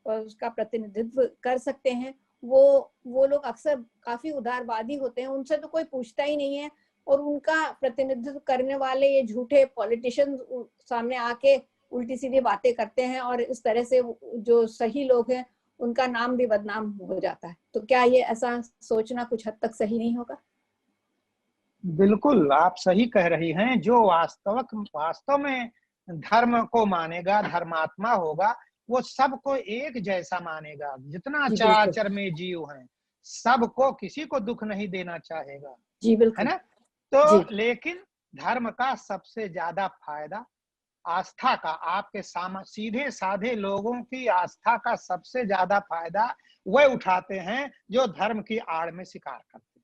उसका प्रतिनिधित्व कर सकते हैं, वो लोग अक्सर काफी उदारवादी होते हैं, उनसे तो कोई पूछता ही नहीं है। और उनका प्रतिनिधित्व करने वाले ये झूठे पॉलिटिशियन सामने आके उल्टी सीधी बातें करते हैं, और इस तरह से जो सही लोग हैं उनका नाम भी बदनाम हो जाता है। तो क्या ये ऐसा सोचना कुछ हद तक सही नहीं होगा? बिल्कुल आप सही कह रही हैं। जो वास्तव में धर्म को मानेगा, धर्मात्मा होगा, वो सबको एक जैसा मानेगा। जितना चराचर में जीव हैं, सबको, किसी को दुख नहीं देना चाहेगा। जी बिल्कुल, है ना? तो लेकिन धर्म का सबसे ज्यादा फायदा आस्था का, आपके सीधे साधे लोगों की आस्था का सबसे ज्यादा फायदा वह उठाते हैं जो धर्म की आड़ में शिकार करते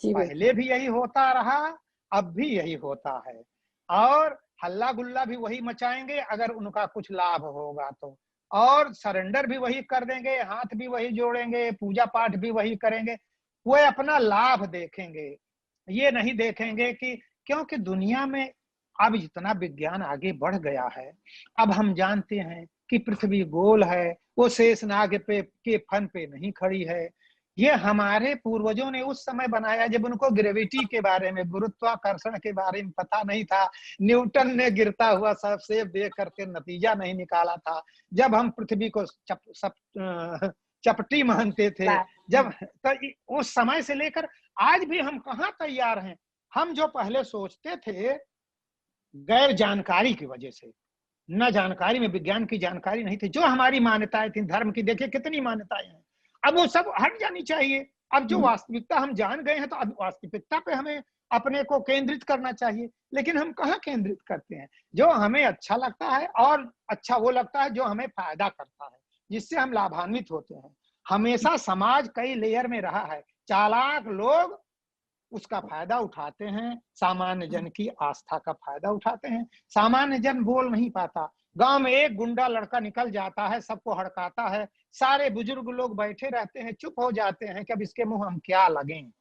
हैं। पहले भी यही होता रहा, अब भी यही होता है, और हल्ला गुल्ला भी वही मचाएंगे अगर उनका कुछ लाभ होगा तो, और सरेंडर भी वही कर देंगे, हाथ भी वही जोड़ेंगे, पूजा पाठ भी वही करेंगे। वो अपना लाभ देखेंगे, ये नहीं देखेंगे कि, क्योंकि दुनिया में अब जितना विज्ञान आगे बढ़ गया है, अब हम जानते हैं कि पृथ्वी गोल है, वो शेषनाग के फन पे नहीं खड़ी है। ये हमारे पूर्वजों ने उस समय बनाया जब उनको ग्रेविटी के बारे में, गुरुत्वाकर्षण के बारे में पता नहीं था। न्यूटन ने गिरता हुआ सेब देख करके नतीजा नहीं निकाला था। जब हम पृथ्वी को चपटी मानते थे, जब तो उस समय से लेकर आज भी हम कहाँ तैयार हैं। हम जो पहले सोचते थे गैर जानकारी की वजह से, न जानकारी में, विज्ञान की जानकारी नहीं थी, जो हमारी मान्यताएं थी धर्म की, देखिए कितनी मान्यताएं हैं, अब वो सब हट जानी चाहिए। अब जो वास्तविकता हम जान गए हैं, तो अब वास्तविकता पे हमें अपने को केंद्रित करना चाहिए। लेकिन हम कहाँ केंद्रित करते हैं? जो हमें अच्छा लगता है, और अच्छा वो लगता है जो हमें फायदा करता है, जिससे हम लाभान्वित होते हैं। हमेशा समाज कई लेयर में रहा है, चालाक लोग उसका फायदा उठाते हैं, सामान्य जन की आस्था का फायदा उठाते हैं। सामान्य जन बोल नहीं पाता, गांव में एक गुंडा लड़का निकल जाता है, सबको हड़काता है, सारे बुजुर्ग लोग बैठे रहते हैं, चुप हो जाते हैं कि अब इसके मुंह हम क्या लगें।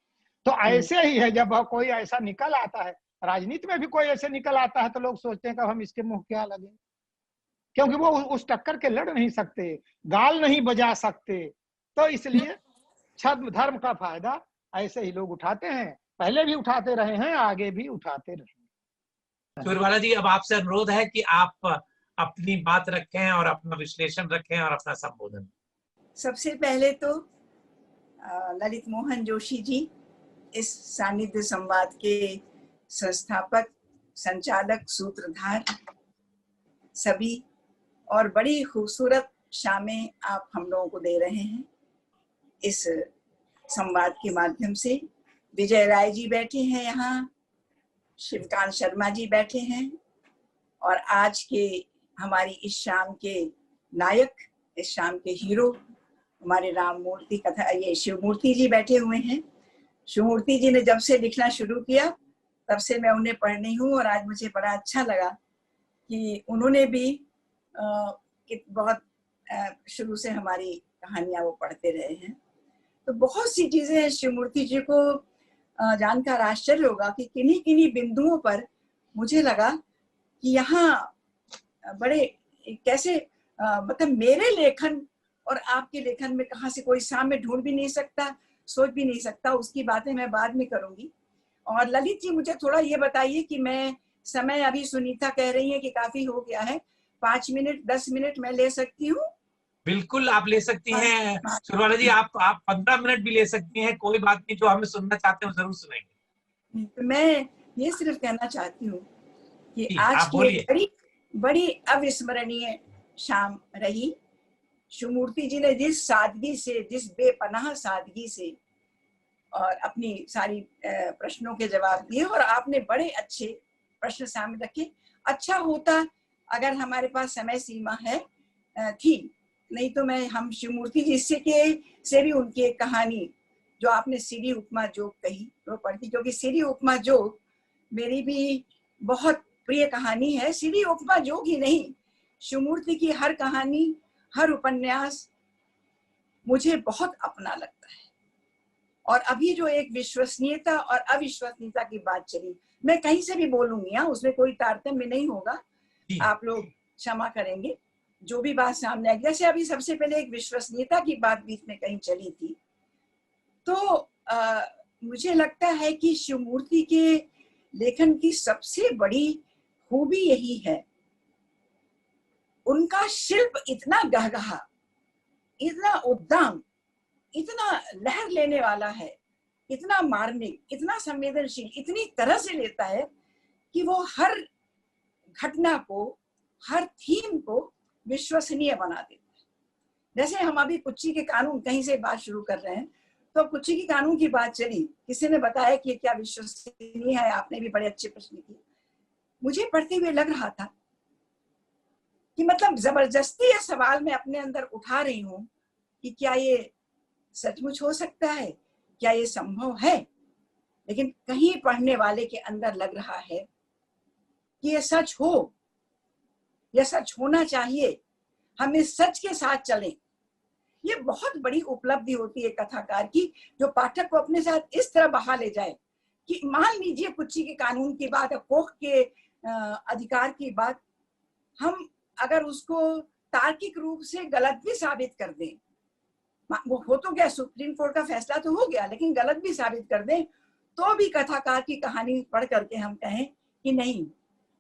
तो ऐसे ही है, जब कोई ऐसा निकल आता है, राजनीति में भी कोई ऐसे निकल आता है, तो लोग सोचते हैं कि हम इसके मुंह क्या लगे, क्योंकि वो उस टक्कर के लड़ नहीं सकते, गाल नहीं बजा सकते। तो इसलिए धर्म का फायदा ऐसे ही लोग उठाते हैं, पहले भी उठाते रहे हैं, आगे भी उठाते रहेंगे। सूर्यवाला जी, अब आपसे अनुरोध है कि आप अपनी बात रखें और अपना विश्लेषण रखें और अपना संबोधन। सबसे पहले तो ललित मोहन जोशी जी, इस सानिध्य संवाद के संस्थापक, संचालक, सूत्रधार सभी, और बड़ी खूबसूरत शामें आप हम लोगों को दे रहे हैं इस संवाद के माध्यम से। विजय राय जी बैठे हैं यहाँ, शिवकांत शर्मा जी बैठे हैं, और आज के हमारी इस शाम के नायक, इस शाम के हीरो हमारे राममूर्ति कथा, ये शिवमूर्ति जी बैठे हुए हैं। शिवमूर्ति जी ने जब से लिखना शुरू किया तब से मैं उन्हें पढ़नी हूँ, और आज मुझे बड़ा अच्छा लगा कि उन्होंने भी बहुत शुरू से हमारी कहानियां वो पढ़ते रहे हैं। तो बहुत सी चीजें शिवमूर्ति जी को जानकर आश्चर्य होगा कि किन्हीं किन्हीं बिंदुओं पर मुझे लगा कि यहाँ बड़े कैसे मतलब मेरे लेखन और आपके लेखन में कहाँ से कोई साम्य ढूंढ भी नहीं सकता, सोच भी नहीं सकता। उसकी बातें मैं बाद में करूंगी। और ललित जी, मुझे थोड़ा ये बताइए कि मैं समय अभी सुनीता कह रही है कि काफी हो गया है, 5 मिनट 10 मिनट मैं ले सकती हूँ। बिल्कुल आप ले सकती हैं सुरवाला जी, आप 15 मिनट भी ले सकती हैं, कोई बात नहीं, जो हमें सुनना चाहते हैं जरूर सुनेंगे। तो मैं ये सिर्फ कहना चाहती हूँ कि आज आप की एक बड़ी बड़ी अविस्मरणीय शाम रही। शिवमूर्ति जी ने जिस सादगी से, जिस बेपनाह सादगी से और अपनी सारी प्रश्नों के जवाब दिए, और आपने बड़े अच्छे प्रश्न सामने रखे। अच्छा होता अगर हमारे पास समय सीमा है थी, नहीं तो हम शिवमूर्ति जी से भी उनकी एक कहानी जो आपने सीढ़ी उपमा जोग कही वो पढ़ती, क्योंकि सीढ़ी उपमा जोग मेरी भी बहुत प्रिय कहानी है। सीढ़ी उपमा जोग ही नहीं, शिवमूर्ति की हर कहानी, हर उपन्यास मुझे बहुत अपना लगता है। और अभी जो एक विश्वसनीयता और अविश्वसनीयता की बात चली, मैं कहीं से भी बोलूंगी, उसमें कोई तारतम्य नहीं होगा, आप लोग क्षमा करेंगे जो भी बात सामने आई। जैसे अभी सबसे पहले एक विश्वसनीयता की बात बीच में कहीं चली थी, तो मुझे लगता है कि शिवमूर्ति के लेखन की सबसे बड़ी खूबी यही है, उनका शिल्प इतना गहगहा, इतना उद्दाम, इतना लहर लेने वाला है, इतना मार्मिक, इतना संवेदनशील, इतनी तरह से लेता है कि वो हर घटना को, हर थीम को विश्वसनीय बना देता है। जैसे हम अभी कुच्ची के कानून, कहीं से बात शुरू कर रहे हैं, तो कुच्ची के कानून की बात चली, किसी ने बताया कि क्या विश्वसनीय है, आपने भी बड़े अच्छे प्रश्न किए। मुझे पढ़ते हुए लग रहा था कि मतलब जबरदस्ती ये सवाल मैं अपने अंदर उठा रही हूँ कि क्या ये सचमुच हो सकता है, क्या ये संभव है, लेकिन कहीं पढ़ने वाले के अंदर लग रहा है कि ये सच हो, यह सच होना चाहिए, हम इस सच के साथ चलें। ये बहुत बड़ी उपलब्धि होती है कथाकार की, जो पाठक को अपने साथ इस तरह बहा ले जाए कि मान लीजिए कुच्ची के कानून की बात, कोख के अधिकार की बात, हम अगर उसको तार्किक रूप से गलत भी साबित कर दें, वो हो तो गया, सुप्रीम कोर्ट का फैसला तो हो गया, लेकिन गलत भी साबित कर दें, तो भी कथाकार की कहानी पढ़ करके हम कहें कि नहीं,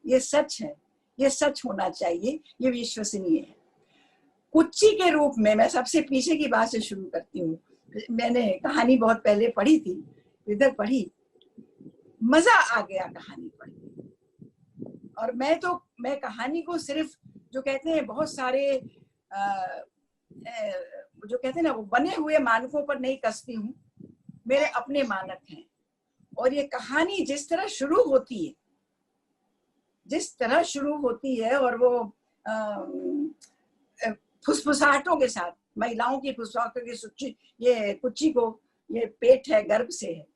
ये सच है, ये सच होना चाहिए, ये विश्वसनीय है। कुच्ची के रूप में मैं सबसे पीछे की बात से शुरू करती हूँ। मैंने कहानी बहुत पहले पढ़ी थी, इधर पढ़ी, मजा आ गया कहानी पढ़ के। और मैं कहानी को सिर्फ जो कहते हैं बहुत सारे जो कहते हैं ना वो बने हुए मानकों पर नहीं कसती हूँ, मेरे अपने मानक हैं। और ये कहानी जिस तरह शुरू होती है, जिस तरह शुरू होती है, और वो फुसफुसाहटों के साथ, महिलाओं की फुसफुसाहटों की, ये कुच्ची को ये पेट है, गर्भ से है,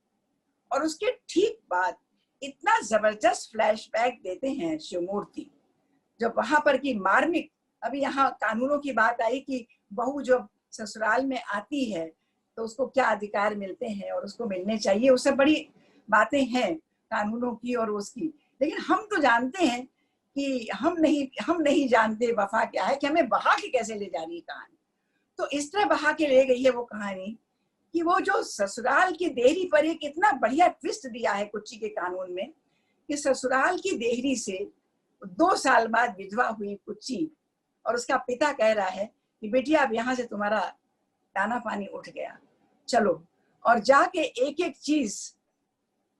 और उसके ठीक बाद इतना जबरदस्त फ्लैशबैक देते हैं शिवमूर्ति, जब वहां पर की मार्मिक, अभी यहाँ कानूनों की बात आई कि बहू जब ससुराल में आती है तो उसको क्या अधिकार मिलते हैं और उसको मिलने चाहिए, वो सब बड़ी बातें हैं कानूनों की और उसकी। लेकिन हम तो जानते हैं कि हम नहीं जानते वफा क्या है, कि हमें बहा के कैसे ले जा रही है कहानी। तो इस तरह बहा के ले गई है वो कहानी कि वो जो ससुराल की देहरी पर एक इतना बढ़िया ट्विस्ट दिया है कुच्ची के कानून में, कि ससुराल की देहरी से 2 साल बाद विधवा हुई कुच्ची, और उसका पिता कह रहा है कि बेटी अब यहाँ से तुम्हारा दाना पानी उठ गया, चलो। और जाके एक एक चीज,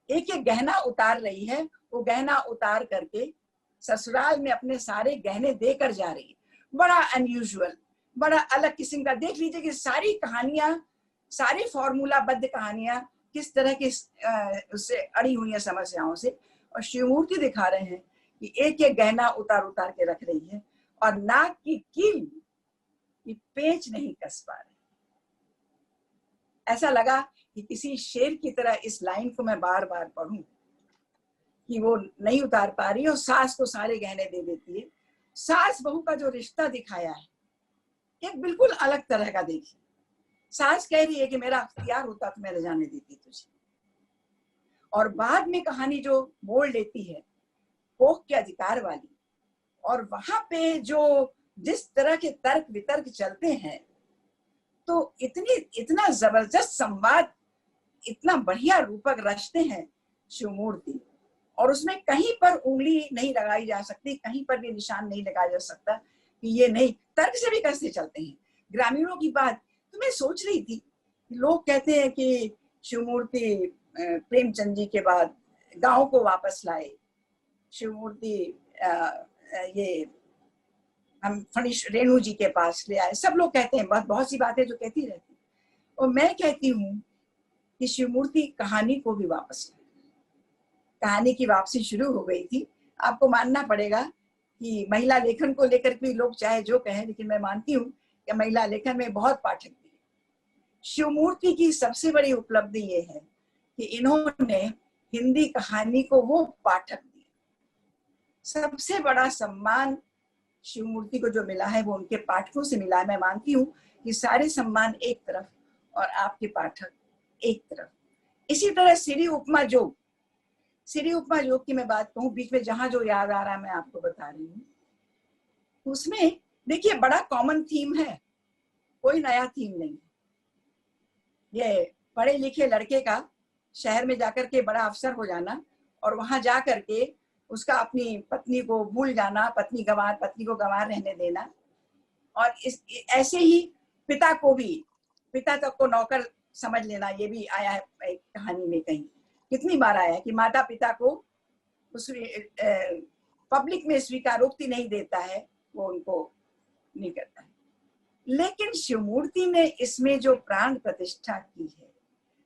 एक एक गहना उतार रही है, वो गहना उतार करके ससुराल में अपने सारे गहने देकर जा रही है। बड़ा अनयूजुअल, बड़ा अलग किस्म का। देख लीजिए कि सारी कहानियां, सारी फॉर्मूला बद्ध कहानियां किस तरह की उससे अड़ी हुई है समस्याओं से, और शिवमूर्ति दिखा रहे हैं कि एक एक गहना उतार उतार के रख रही है, और नाक की कील की पेच नहीं कस पा रही। ऐसा लगा कि किसी शेर की तरह इस लाइन को मैं बार बार पढ़ूं कि वो नहीं उतार पा रही और सास को सारे गहने दे देती है। सास बहू का जो रिश्ता दिखाया है एक बिल्कुल अलग तरह का। देखिए, सास कह रही है कि मेरा अख्तियार होता तो मैं ले जाने देती तुझे, और बाद में कहानी जो मोड़ लेती है कोख के अधिकार वाली, और वहां पे जो जिस तरह के तर्क वितर्क चलते हैं, तो इतना जबरदस्त संवाद, इतना बढ़िया रूपक रचते हैं शिवमूर्ति। और उसमें कहीं पर उंगली नहीं लगाई जा सकती, कहीं पर भी निशान नहीं लगाया जा सकता कि ये नहीं, तर्क से भी कसते चलते हैं। ग्रामीणों की बात तो मैं सोच रही थी, लोग कहते हैं कि शिवमूर्ति प्रेमचंद जी के बाद गांव को वापस लाए, शिवमूर्ति ये हम फणीश रेणु जी के पास ले आए, सब लोग कहते हैं, बहुत सी बातें जो कहती रहती, और मैं कहती हूँ कि शिवमूर्ति कहानी को भी वापस लाए। कहानी की वापसी शुरू हो गई थी। आपको मानना पड़ेगा कि महिला लेखन को लेकर भी लोग चाहे जो कहें, लेकिन मैं मानती हूँ कि महिला लेखन में बहुत पाठक भी। शिवमूर्ति की सबसे बड़ी उपलब्धि ये है कि इन्होंने हिंदी कहानी को वो पाठक दिए। सबसे बड़ा सम्मान शिवमूर्ति को जो मिला है वो उनके पाठकों से मिला है। मैं मानती हूँ कि सारे सम्मान एक तरफ और आपके पाठक एक तरफ। इसी तरह श्री उपमा जोग, श्री उपमा जोग की मैं बात कहूँ, बीच में जहां जो याद आ रहा है मैं आपको बता रही हूँ। उसमें देखिए बड़ा कॉमन थीम है, कोई नया थीम नहीं। ये पढ़े लिखे लड़के का शहर में जाकर के बड़ा अफसर हो जाना और वहां जा करके उसका अपनी पत्नी को भूल जाना, पत्नी को गंवार रहने देना, और ऐसे ही पिता को भी, पिता तक को नौकर समझ लेना, ये भी आया है एक कहानी में। कहीं कितनी बार आया है कि माता पिता को उस पब्लिक में स्वीकारोक्ति नहीं देता है, वो उनको नहीं करता है। लेकिन शिवमूर्ति ने इसमें जो प्राण प्रतिष्ठा की है,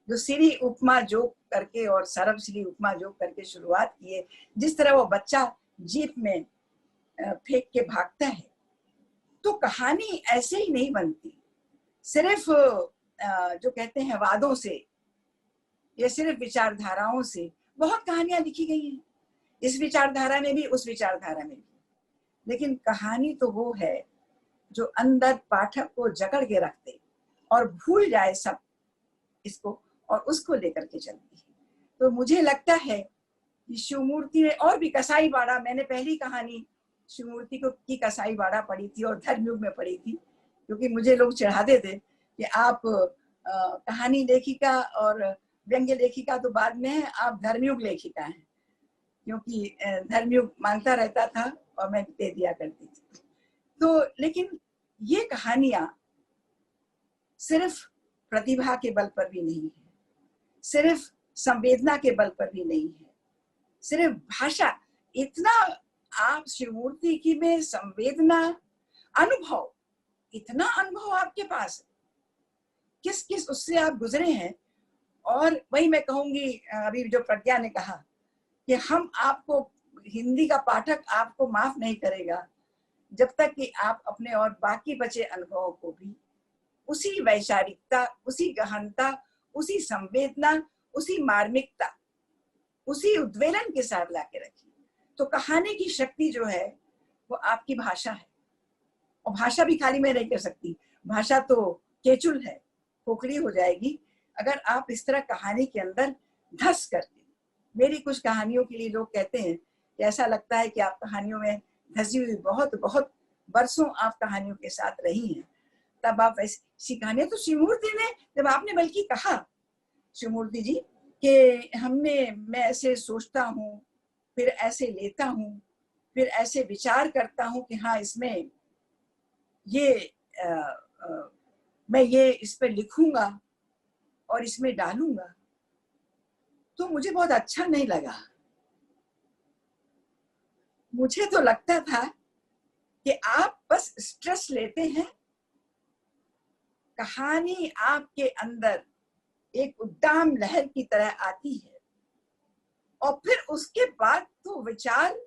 जो श्री उपमा जोग करके और सर्व श्री उपमा जोग करके शुरुआत की है, जिस तरह वो बच्चा जीप में फेंक के भागता है, तो कहानी ऐसे ही नहीं बनती सिर्फ जो कहते हैं वादों से या सिर्फ विचारधाराओं से। बहुत कहानियां लिखी गई हैं, इस विचारधारा में भी उस विचारधारा में भी, लेकिन कहानी तो वो है जो अंदर पाठक को जकड़ के रखते और भूल जाए सब इसको और उसको लेकर के चलती है। तो मुझे लगता है कि शिवमूर्ति ने और भी कसाई बाड़ा, मैंने पहली कहानी शिवमूर्ति को की कसाई बाड़ा पढ़ी थी और धर्मयुग में पढ़ी थी, क्योंकि मुझे लोग चिढ़ाते थे कि आप कहानी लेखिका और व्यंग्य लेखिका तो बाद में है, आप धर्मयुग लेखिका हैं, क्योंकि धर्मयुग मांगता रहता था और मैं दे दिया करती थी। तो लेकिन ये कहानियां सिर्फ प्रतिभा के बल पर भी नहीं है, सिर्फ संवेदना के बल पर भी नहीं है, सिर्फ भाषा, इतना आप शिवमूर्ति की में संवेदना, अनुभव, इतना अनुभव आपके पास, किस किस उससे आप गुजरे हैं। और वही मैं कहूंगी, अभी जो प्रज्ञा ने कहा कि हम आपको, हिंदी का पाठक आपको माफ नहीं करेगा जब तक कि आप अपने और बाकी बचे अनुभवों को भी उसी वैचारिकता, उसी गहनता, उसी संवेदना, उसी मार्मिकता, उसी उद्वेलन के साथ लाके रखिए। तो कहानी की शक्ति जो है वो आपकी भाषा है, और भाषा भी खाली में नहीं कर सकती, भाषा तो केचुल है, खोखली हो जाएगी अगर आप इस तरह कहानी के अंदर धस करके। मेरी कुछ कहानियों के लिए लोग कहते हैं कि ऐसा लगता है कि आप कहानियों में धसी हुई, बहुत बहुत बरसों आप कहानियों के साथ रही हैं, तब आप ऐसी कहानियां। तो शिवमूर्ति ने, जब आपने बल्कि कहा शिवमूर्ति जी कि मैं ऐसे सोचता हूँ, फिर ऐसे लेता हूँ, फिर ऐसे विचार करता हूँ कि हाँ इसमें ये मैं ये इस पर लिखूंगा और इसमें डालूंगा, तो मुझे बहुत अच्छा नहीं लगा। मुझे तो लगता था कि आप बस स्ट्रेस लेते हैं, कहानी आपके अंदर एक उद्दाम लहर की तरह आती है और फिर उसके बाद तो विचार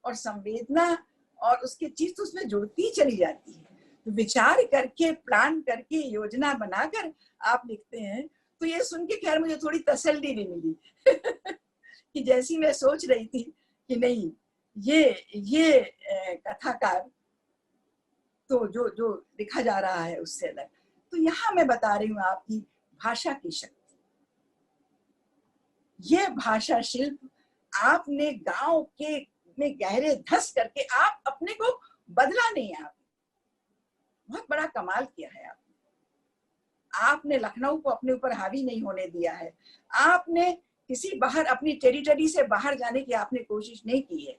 और संवेदना और उसकी चीज तो उसमें जुड़ती चली जाती है। तो विचार करके, प्लान करके, योजना बनाकर आप लिखते हैं। तो ये सुन के खैर मुझे थोड़ी तसल्ली भी मिली कि जैसी मैं सोच रही थी कि नहीं, ये कथाकार तो जो लिखा जा रहा है उससे अलग। तो यहाँ मैं बता रही हूँ आपकी भाषा की शक्ति। ये भाषा शिल्प आपने गांव के में गहरे धस करके आप अपने को बदला नहीं, आपने बहुत बड़ा कमाल किया है। आपने लखनऊ को अपने ऊपर हावी नहीं होने दिया है। आपने किसी बाहर अपनी टेरिटरी से बाहर जाने की आपने कोशिश नहीं की है।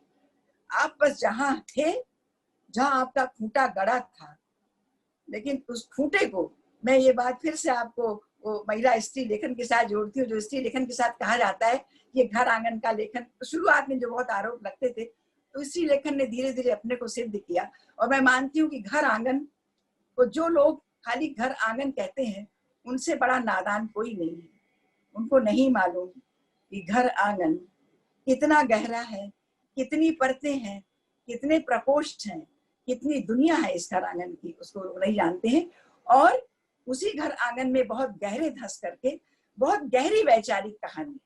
आप बस जहां थे, जहां आपका खूंटा गड़ा था, लेकिन उस खूंटे को, मैं ये बात फिर से आपको वो महिला स्त्री लेखन के साथ जोड़ती हूँ, जो स्त्री लेखन के साथ कहा जाता है ये घर आंगन का लेखन। शुरुआत में जो बहुत आरोप लगते थे, तो स्त्री लेखन ने धीरे धीरे अपने को सिद्ध किया। और मैं मानती हूँ कि घर आंगन को जो लोग खाली घर आंगन कहते हैं, उनसे बड़ा नादान कोई नहीं है। उनको नहीं मालूम कि घर आंगन कितना गहरा है, कितनी परतें हैं, कितने प्रकोष्ठ हैं, कितनी दुनिया है इस घर आंगन की, उसको लोग नहीं जानते हैं। और उसी घर आंगन में बहुत गहरे धंस करके बहुत गहरी वैचारिक कहानी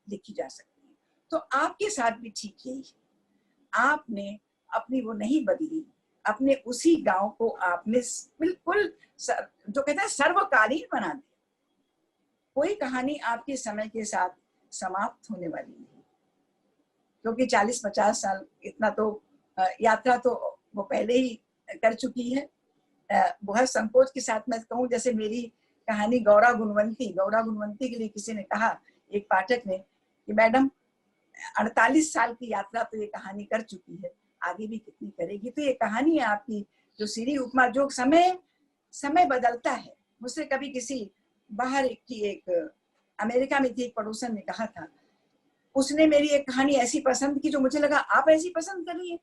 लिखी जा सकती है। तो आपके साथ भी ठीक यही है। आपने अपनी वो नहीं बदली, अपने उसी गांव को आपने बिल्कुल जो कहते हैं सर्वकालीन बना दिया। कोई कहानी आपके समय के साथ समाप्त होने वाली नहीं, क्योंकि 40-50 साल इतना तो यात्रा तो वो पहले ही कर चुकी है। बहुत संकोच के साथ मैं कहूँ, जैसे मेरी कहानी गौरा गुणवंती के लिए किसी ने कहा, एक पाठक ने, कि मैडम 48 साल की यात्रा तो ये कहानी कर चुकी है, आगे भी कितनी करेगी। तो ये कहानी है आपकी जो सीरी उपमा, जो समय बदलता है। मुझसे कभी किसी बाहर की एक अमेरिका में थी एक पड़ोसन ने कहा था, उसने मेरी एक कहानी ऐसी पसंद की जो मुझे लगा आप ऐसी पसंद करिए,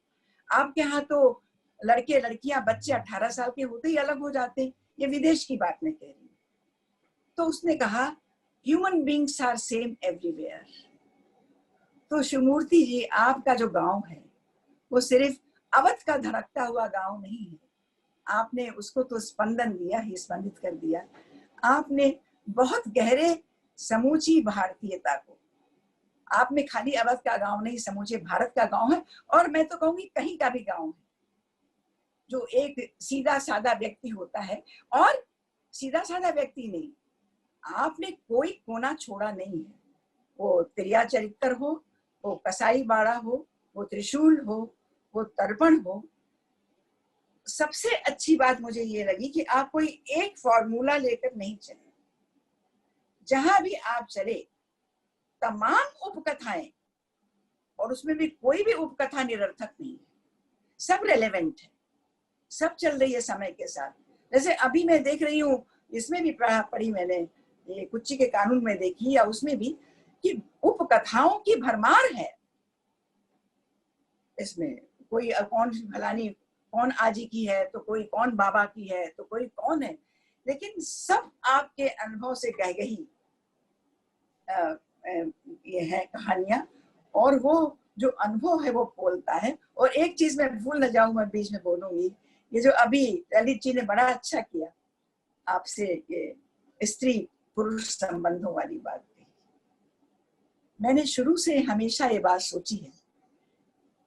आपके यहाँ तो लड़के लड़कियां बच्चे 18 साल के होते ही अलग हो जाते हैं, ये विदेश की बात मैं कह रही हूँ। तो उसने कहा human beings are same everywhere. तो शिवमूर्ति जी, आपका जो गांव है वो सिर्फ अवध का धड़कता हुआ गांव नहीं है, आपने उसको तो स्पंदन दिया ही, स्पंदित कर दिया। आपने बहुत गहरे समूची भारतीयता को, आपने खाली अवध का गांव नहीं, समूचे भारत का गांव है। और मैं तो कहूंगी कहीं का भी गांव है जो एक सीधा साधा व्यक्ति होता है, और सीधा साधा व्यक्ति नहीं, आपने कोई कोना छोड़ा नहीं है। वो त्रिया चरित्र हो, वो कसाई बाड़ा हो, वो त्रिशूल हो, वो तर्पण हो। सबसे अच्छी बात मुझे ये लगी कि आप कोई एक फॉर्मूला लेकर नहीं चले। जहां भी आप चले तमाम उपकथाएं, और उसमें भी कोई भी उपकथा निरर्थक नहीं है, सब रेलेवेंट है, सब चल रही है समय के साथ। जैसे अभी मैं देख रही हूँ, इसमें भी पढ़ी मैंने, ये कुच्ची के कानून में देखी, या उसमें भी, कि उपकथाओं की भरमार है। इसमें कोई कौन फलानी कौन आजी की है, तो कोई कौन बाबा की है, तो कोई कौन है, लेकिन सब आपके अनुभव से गहगही ये है कहानियां। और वो जो अनुभव है वो बोलता है। और एक चीज मैं भूल न जाऊं, मैं बीच में बोलूंगी, ये जो अभी ललित जी ने बड़ा अच्छा किया आपसे ये स्त्री पुरुष संबंधों वाली बात कही। मैंने शुरू से हमेशा ये बात सोची है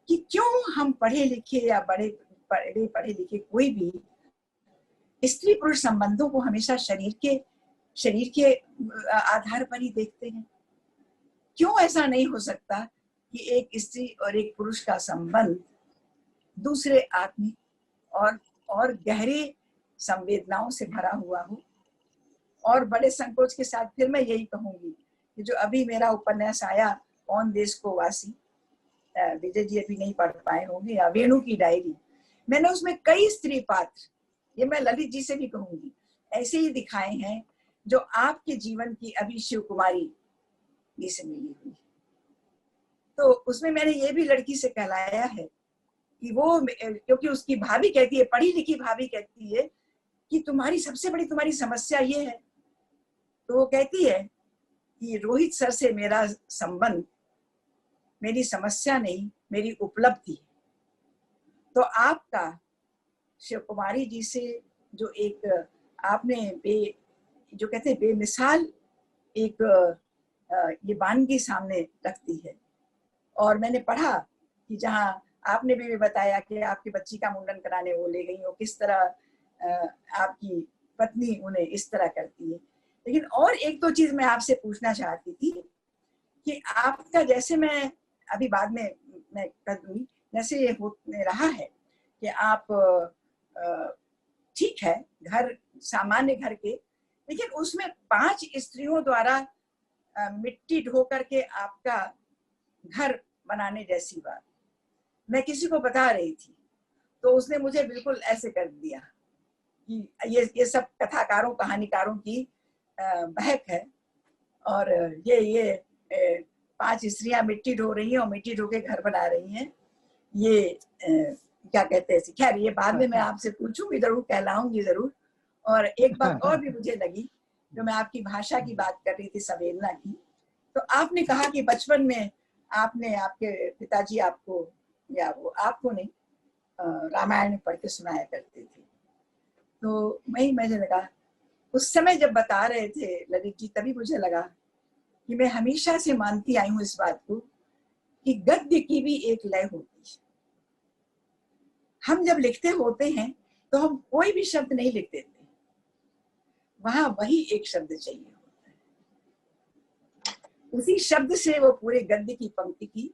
कि क्यों हम पढ़े लिखे या बड़े पढ़े लिखे कोई भी स्त्री पुरुष संबंधों को हमेशा शरीर के आधार पर ही देखते हैं। क्यों ऐसा नहीं हो सकता कि एक स्त्री और एक पुरुष का संबंध दूसरे आत्मिक और गहरे संवेदनाओं से भरा हुआ हो। और बड़े संकोच के साथ फिर मैं यही कहूंगी कि जो अभी मेरा उपन्यास आया, कौन देश को वासी, विजय जी अभी नहीं पढ़ पाए होंगे, या वेणु की डायरी, मैंने उसमें कई स्त्री पात्र, ये मैं ललित जी से भी कहूंगी, ऐसे ही दिखाए हैं जो आपके जीवन की अभी शिव कुमारी जी से मिली हुई। तो उसमें मैंने ये भी लड़की से कहलाया है कि वो, क्योंकि उसकी भाभी कहती है, पढ़ी लिखी भाभी कहती है कि तुम्हारी सबसे बड़ी तुम्हारी समस्या ये है। तो वो कहती है कि रोहित सर से मेरा संबंध मेरी समस्या नहीं, मेरी उपलब्धि है। तो आपका शिव कुमारी जी से जो एक आपने जो कहते हैं बेमिसाल एक ये वानगी सामने रखती है। और मैंने पढ़ा कि जहाँ आपने भी बताया कि आपकी बच्ची का मुंडन कराने वो ले गई, और किस तरह आपकी पत्नी उन्हें इस तरह करती है। लेकिन और एक दो चीज मैं आपसे पूछना चाहती थी कि आपका, जैसे मैं अभी बाद में मैं कर दूंगी, जैसे ये हो रहा है कि आप ठीक है घर, सामान्य घर के, लेकिन उसमें 5 स्त्रियों द्वारा मिट्टी ढो करके आपका घर बनाने जैसी बात मैं किसी को बता रही थी, तो उसने मुझे बिल्कुल ऐसे कर दिया कि ये सब कथाकारों कहानीकारों की बहक है, और ये 5 स्त्रियां मिट्टी ढो रही हैं और मिट्टी ढो के घर बना रही हैं, ये क्या कहते हैं। खैर ये बाद में मैं आपसे पूछूंगी जरूर, कहलाऊंगी जरूर। और एक बात और भी मुझे लगी, जो मैं आपकी भाषा की बात कर रही थी, संवेदना की, तो आपने कहा कि बचपन में आपने आपके पिताजी आपको, या वो आपको नहीं, रामायण पढ़ के सुनाया करते थे। तो मुझे लगा उस समय जब बता रहे थे ललित जी, तभी मुझे लगा कि मैं हमेशा से मानती आई हूँ इस बात को कि गद्य की भी एक लय होती है। हम जब लिखते होते हैं तो हम कोई भी शब्द नहीं लिख देते, वहां वही एक शब्द चाहिए होता है, उसी शब्द से वो पूरे गद्य की पंक्ति की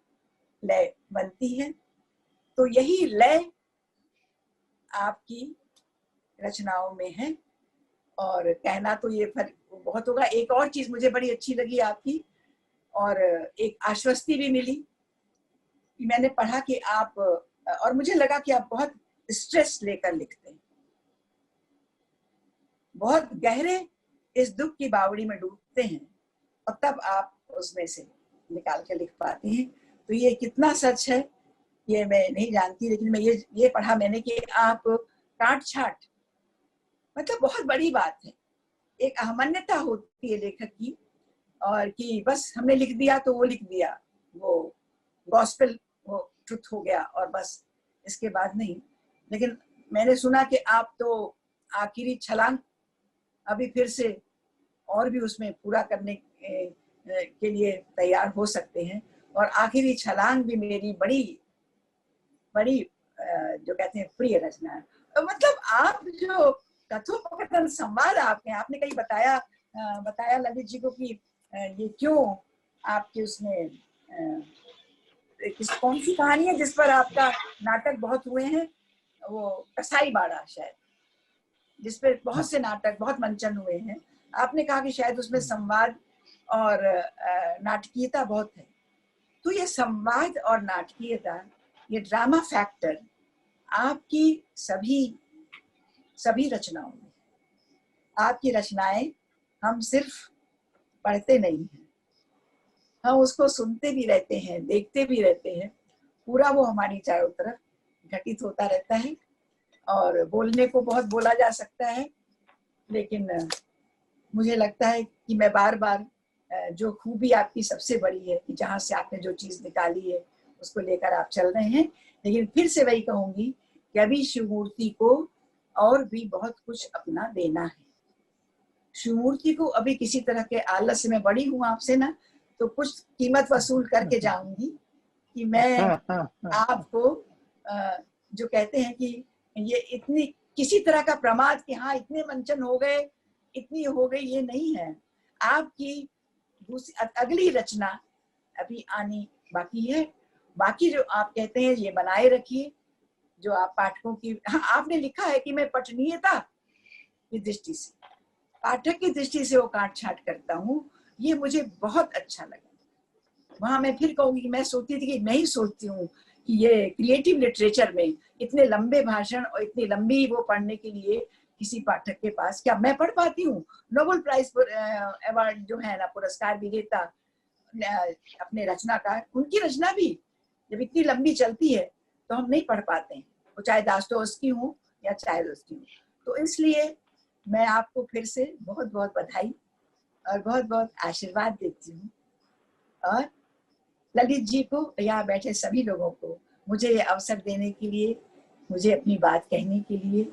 लय बनती है। तो यही लय आपकी रचनाओं में है, और कहना तो ये बहुत होगा। एक और चीज मुझे बड़ी अच्छी लगी आपकी, और एक आश्वस्ति भी मिली कि मैंने पढ़ा कि आप, और मुझे लगा कि आप बहुत स्ट्रेस लेकर लिखते हैं, बहुत गहरे इस दुख की बावड़ी में डूबते हैं, और तब आप उसमें से निकाल के लिख पाते हैं। तो ये कितना सच है ये मैं नहीं जानती, लेकिन मैं ये पढ़ा मैंने कि आप काट छाट, मतलब बहुत बड़ी बात है, एक अहमन्यता होती है लेखक की, और कि बस हमने लिख दिया तो वो लिख दिया, वो गॉस्पेल, वो ट्रुथ हो गया और बस, इसके बाद नहीं। लेकिन मैंने सुना कि आप तो आखिरी छलांग अभी फिर से और भी उसमें पूरा करने के लिए तैयार हो सकते हैं, और आखिरी छलांग भी मेरी बड़ी बड़ी जो कहते हैं प्रिय रचना है। तो मतलब आप जो कथोपकथन संवाद आपने कहीं बताया ललित जी को कि ये क्यों आपके उसमें कौन सी कहानी है जिस पर आपका नाटक बहुत हुए हैं, वो कसाई बाड़ा शायद, जिस पर बहुत से नाटक, बहुत मंचन हुए हैं। आपने कहा कि शायद उसमें संवाद और नाटकीयता बहुत है। तो ये संवाद और नाटकीयता, ये ड्रामा फैक्टर आपकी सभी रचनाओं में, आपकी रचनाएं हम सिर्फ पढ़ते नहीं हैं, हम उसको सुनते भी रहते हैं, देखते भी रहते हैं, पूरा वो हमारी चारों तरफ घटित होता रहता है। और बोलने को बहुत बोला जा सकता है, लेकिन मुझे लगता है कि मैं बार बार जो खूबी आपकी सबसे बड़ी है कि जहाँ से आपने जो चीज़ निकाली है उसको लेकर आप चल रहे हैं। लेकिन फिर से वही कहूँगी कि अभी शिवमूर्ति को और भी बहुत कुछ अपना देना है। शिवमूर्ति को अभी किसी तरह के आलस्य में बड़ी हूँ आपसे ना, तो कुछ कीमत वसूल करके जाऊंगी कि मैं आपको जो कहते हैं कि ये इतनी किसी तरह का प्रमाद कि हाँ इतने मंचन हो गए, इतनी हो गई, ये नहीं है। आपकी अगली रचना अभी आनी बाकी है। बाकी जो आप कहते हैं ये बनाए रखिए, जो आप पाठकों की, हाँ आपने लिखा है कि मैं पठनीयता की दृष्टि से, पाठक की दृष्टि से वो काट छाट करता हूँ, ये मुझे बहुत अच्छा लगा। वहां मैं फिर कहूंगी कि मैं सोचती थी कि मैं ही सोचती हूँ कि ये क्रिएटिव लिटरेचर में इतने लंबे भाषण और इतनी लंबी वो पढ़ने के लिए किसी पाठक के पास क्या मैं पढ़ पाती हूँ? नोबेल प्राइज अवार्ड जो है ना, पुरस्कार विजेता अपने रचनाकार, उनकी रचना भी जब इतनी लंबी चलती है तो हम नहीं पढ़ पाते हैं, वो चाहे दास्तोवस्की हो या चाहे दोस्ती हो। तो इसलिए मैं आपको फिर से बहुत बहुत बधाई और बहुत बहुत आशीर्वाद देती हूँ, और ललित जी को, यहाँ बैठे सभी लोगों को मुझे ये अवसर देने के लिए, मुझे अपनी बात कहने के लिए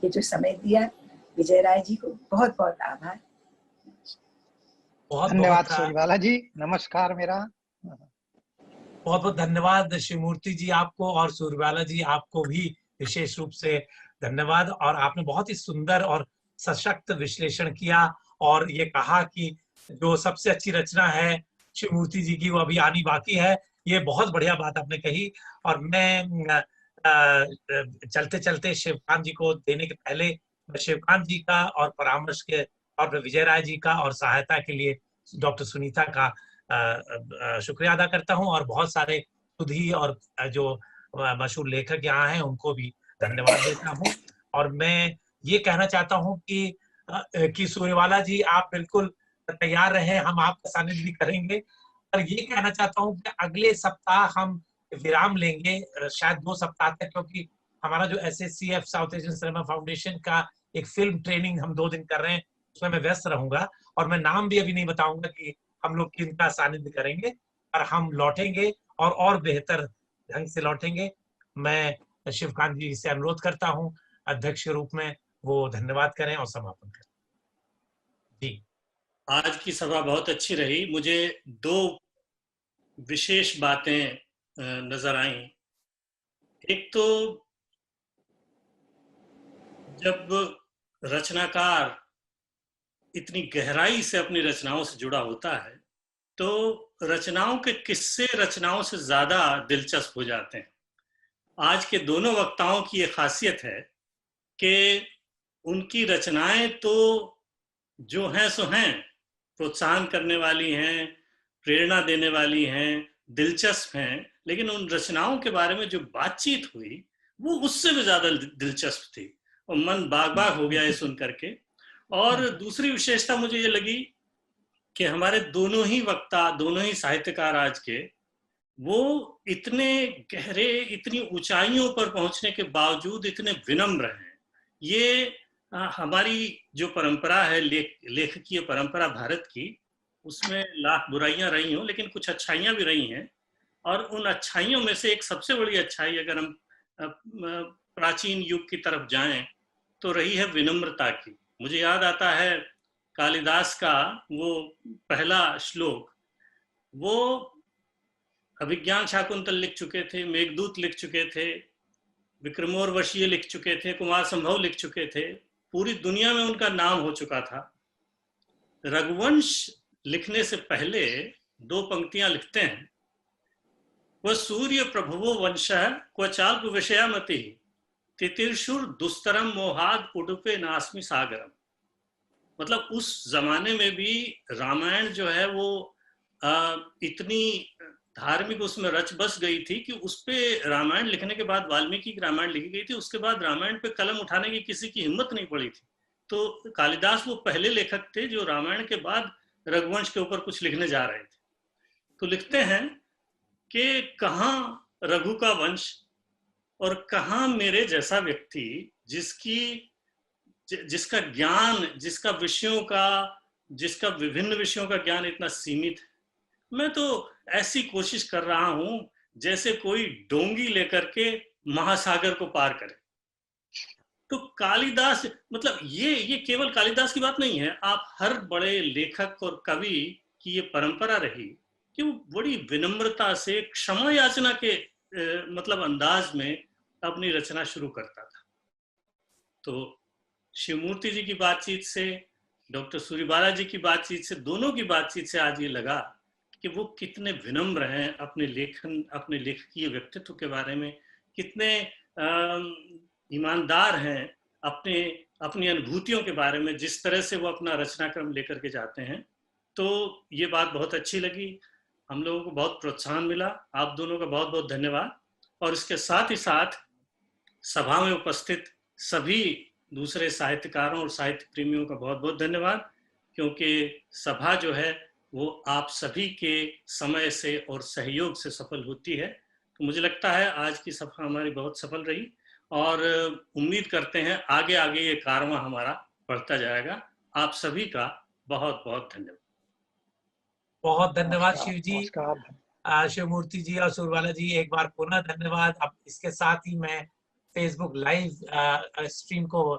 ये जो समय दिया, विजय राय जी को बहुत बहुत आभार। बहुत धन्यवाद सूर्यबाला जी, नमस्कार मेरा। बहुत बहुत धन्यवाद शिवमूर्ति जी आपको, और सूर्यबाला जी आपको भी विशेष रूप से धन्यवाद। और आपने बहुत ही सुंदर और सशक्त विश्लेषण किया, और ये कहा कि जो सबसे अच्छी रचना है शिवमूर्ति जी की वो अभी आनी बाकी है। ये बहुत बढ़िया बात आपने कही। और मैं चलते चलते शिवकांत जी को देने के पहले शिवकांत जी का और परामर्श के और विजय राय जी का और सहायता के लिए डॉक्टर सुनीता का शुक्रिया अदा करता हूं, और बहुत सारे सुधी और जो मशहूर लेखक यहाँ हैं उनको भी धन्यवाद देता हूं। और मैं ये कहना चाहता हूं कि सूर्यवाला जी आप बिल्कुल तैयार रहे, हम आपका सानिध्य भी करेंगे। और ये कहना चाहता हूं कि अगले सप्ताह हम विराम लेंगे, शायद 2 सप्ताह तक, क्योंकि हमारा जो SSCF south Asian cinema foundation का एक फिल्म ट्रेनिंग हम 2 दिन कर रहे हैं, उसमें मैं व्यस्त रहूंगा, और मैं नाम भी अभी नहीं बताऊंगा कि हम लोग किनका सानिध्य करेंगे, और हम लौटेंगे और बेहतर ढंग से लौटेंगे। मैं शिवकांत जी से अनुरोध करता हूं अध्यक्ष के रूप में, वो धन्यवाद करें और समापन करें। जी, आज की सभा बहुत अच्छी रही। मुझे 2 विशेष बातें नजर आई। एक तो जब रचनाकार इतनी गहराई से अपनी रचनाओं से जुड़ा होता है तो रचनाओं के किस्से रचनाओं से ज्यादा दिलचस्प हो जाते हैं। आज के दोनों वक्ताओं की ये खासियत है कि उनकी रचनाएं तो जो हैं सो हैं, प्रोत्साहन करने वाली हैं, प्रेरणा देने वाली हैं, दिलचस्प हैं, लेकिन उन रचनाओं के बारे में जो बातचीत हुई वो उससे भी ज्यादा दिलचस्प थी और मन बाग बाग हो गया ये सुन करके। और दूसरी विशेषता मुझे ये लगी कि हमारे दोनों ही वक्ता, दोनों ही साहित्यकार आज के, वो इतने गहरे, इतनी ऊंचाइयों पर पहुंचने के बावजूद इतने विनम्र हैं। ये हमारी जो परंपरा है, लेखकीय परंपरा भारत की, उसमें लाख बुराइयां रही हों लेकिन कुछ अच्छाइयां भी रही हैं। और उन अच्छाइयों में से एक सबसे बड़ी अच्छाई, अगर हम प्राचीन युग की तरफ जाएं, तो रही है विनम्रता की। मुझे याद आता है कालिदास का वो पहला श्लोक, वो अभिज्ञान शाकुंतल लिख चुके थे, मेघदूत लिख चुके थे, विक्रमोर्वशीय लिख चुके थे, कुमार संभव लिख चुके थे, पूरी दुनिया में उनका नाम हो चुका था। रघुवंश लिखने से पहले 2 पंक्तियां लिखते हैं, वह सूर्य प्रभवो वंशः क्व चाल्प विषयामति तितिर्षुर दुस्तरम मोहाद उडुपे नास्मि सागरम। मतलब उस जमाने में भी रामायण जो है वो इतनी धार्मिक उसमें रच बस गई थी कि उस पे रामायण लिखने के बाद, वाल्मीकि की रामायण लिखी गई थी, उसके बाद रामायण पे कलम उठाने की किसी की हिम्मत नहीं पड़ी थी। तो कालिदास वो पहले लेखक थे जो रामायण के बाद रघुवंश के ऊपर कुछ लिखने जा रहे थे। तो लिखते हैं कि कहाँ रघु का वंश और कहाँ मेरे जैसा व्यक्ति जिसका ज्ञान, जिसका विषयों का, जिसका विभिन्न विषयों का ज्ञान इतना सीमित है। मैं तो ऐसी कोशिश कर रहा हूं जैसे कोई डोंगी लेकर के महासागर को पार करे। तो कालिदास, मतलब ये केवल कालिदास की बात नहीं है, आप हर बड़े लेखक और कवि की ये परंपरा रही कि वो बड़ी विनम्रता से, क्षमा याचना के मतलब अंदाज में अपनी रचना शुरू करता था। तो शिवमूर्ति जी की बातचीत से, डॉक्टर सूर्यवाला जी की बातचीत से, दोनों की बातचीत से आज ये लगा कि वो कितने विनम्र हैं अपने लेखन, अपने लेखकीय व्यक्तित्व के बारे में, कितने ईमानदार हैं अपनी अनुभूतियों के बारे में, जिस तरह से वो अपना रचनाक्रम लेकर के जाते हैं। तो ये बात बहुत अच्छी लगी, हम लोगों को बहुत प्रोत्साहन मिला। आप दोनों का बहुत बहुत धन्यवाद। और इसके साथ ही साथ सभा में उपस्थित सभी दूसरे साहित्यकारों और साहित्य प्रेमियों का बहुत बहुत धन्यवाद, क्योंकि सभा जो है वो आप सभी के समय से और सहयोग से सफल होती है। तो मुझे लगता है आज की सभा हमारी बहुत सफल रही और उम्मीद करते हैं आगे आगे ये कारवां हमारा बढ़ता जाएगा। आप सभी का बहुत बहुत धन्यवाद। बहुत धन्यवाद शिव जी, शिवमूर्ति जी और सूर्यवाला जी, एक बार पुनः धन्यवाद। अब इसके साथ ही मैं फेसबुक लाइव स्ट्रीम को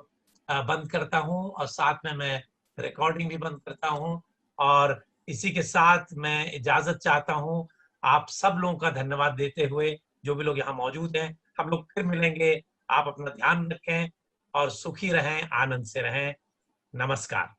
बंद करता हूं और साथ में मैं रिकॉर्डिंग भी बंद करता हूं, और इसी के साथ मैं इजाजत चाहता हूं आप सब लोगों का धन्यवाद देते हुए। जो भी लोग यहाँ मौजूद हैं, हम लोग फिर मिलेंगे। आप अपना ध्यान रखें और सुखी रहें, आनंद से रहें। नमस्कार।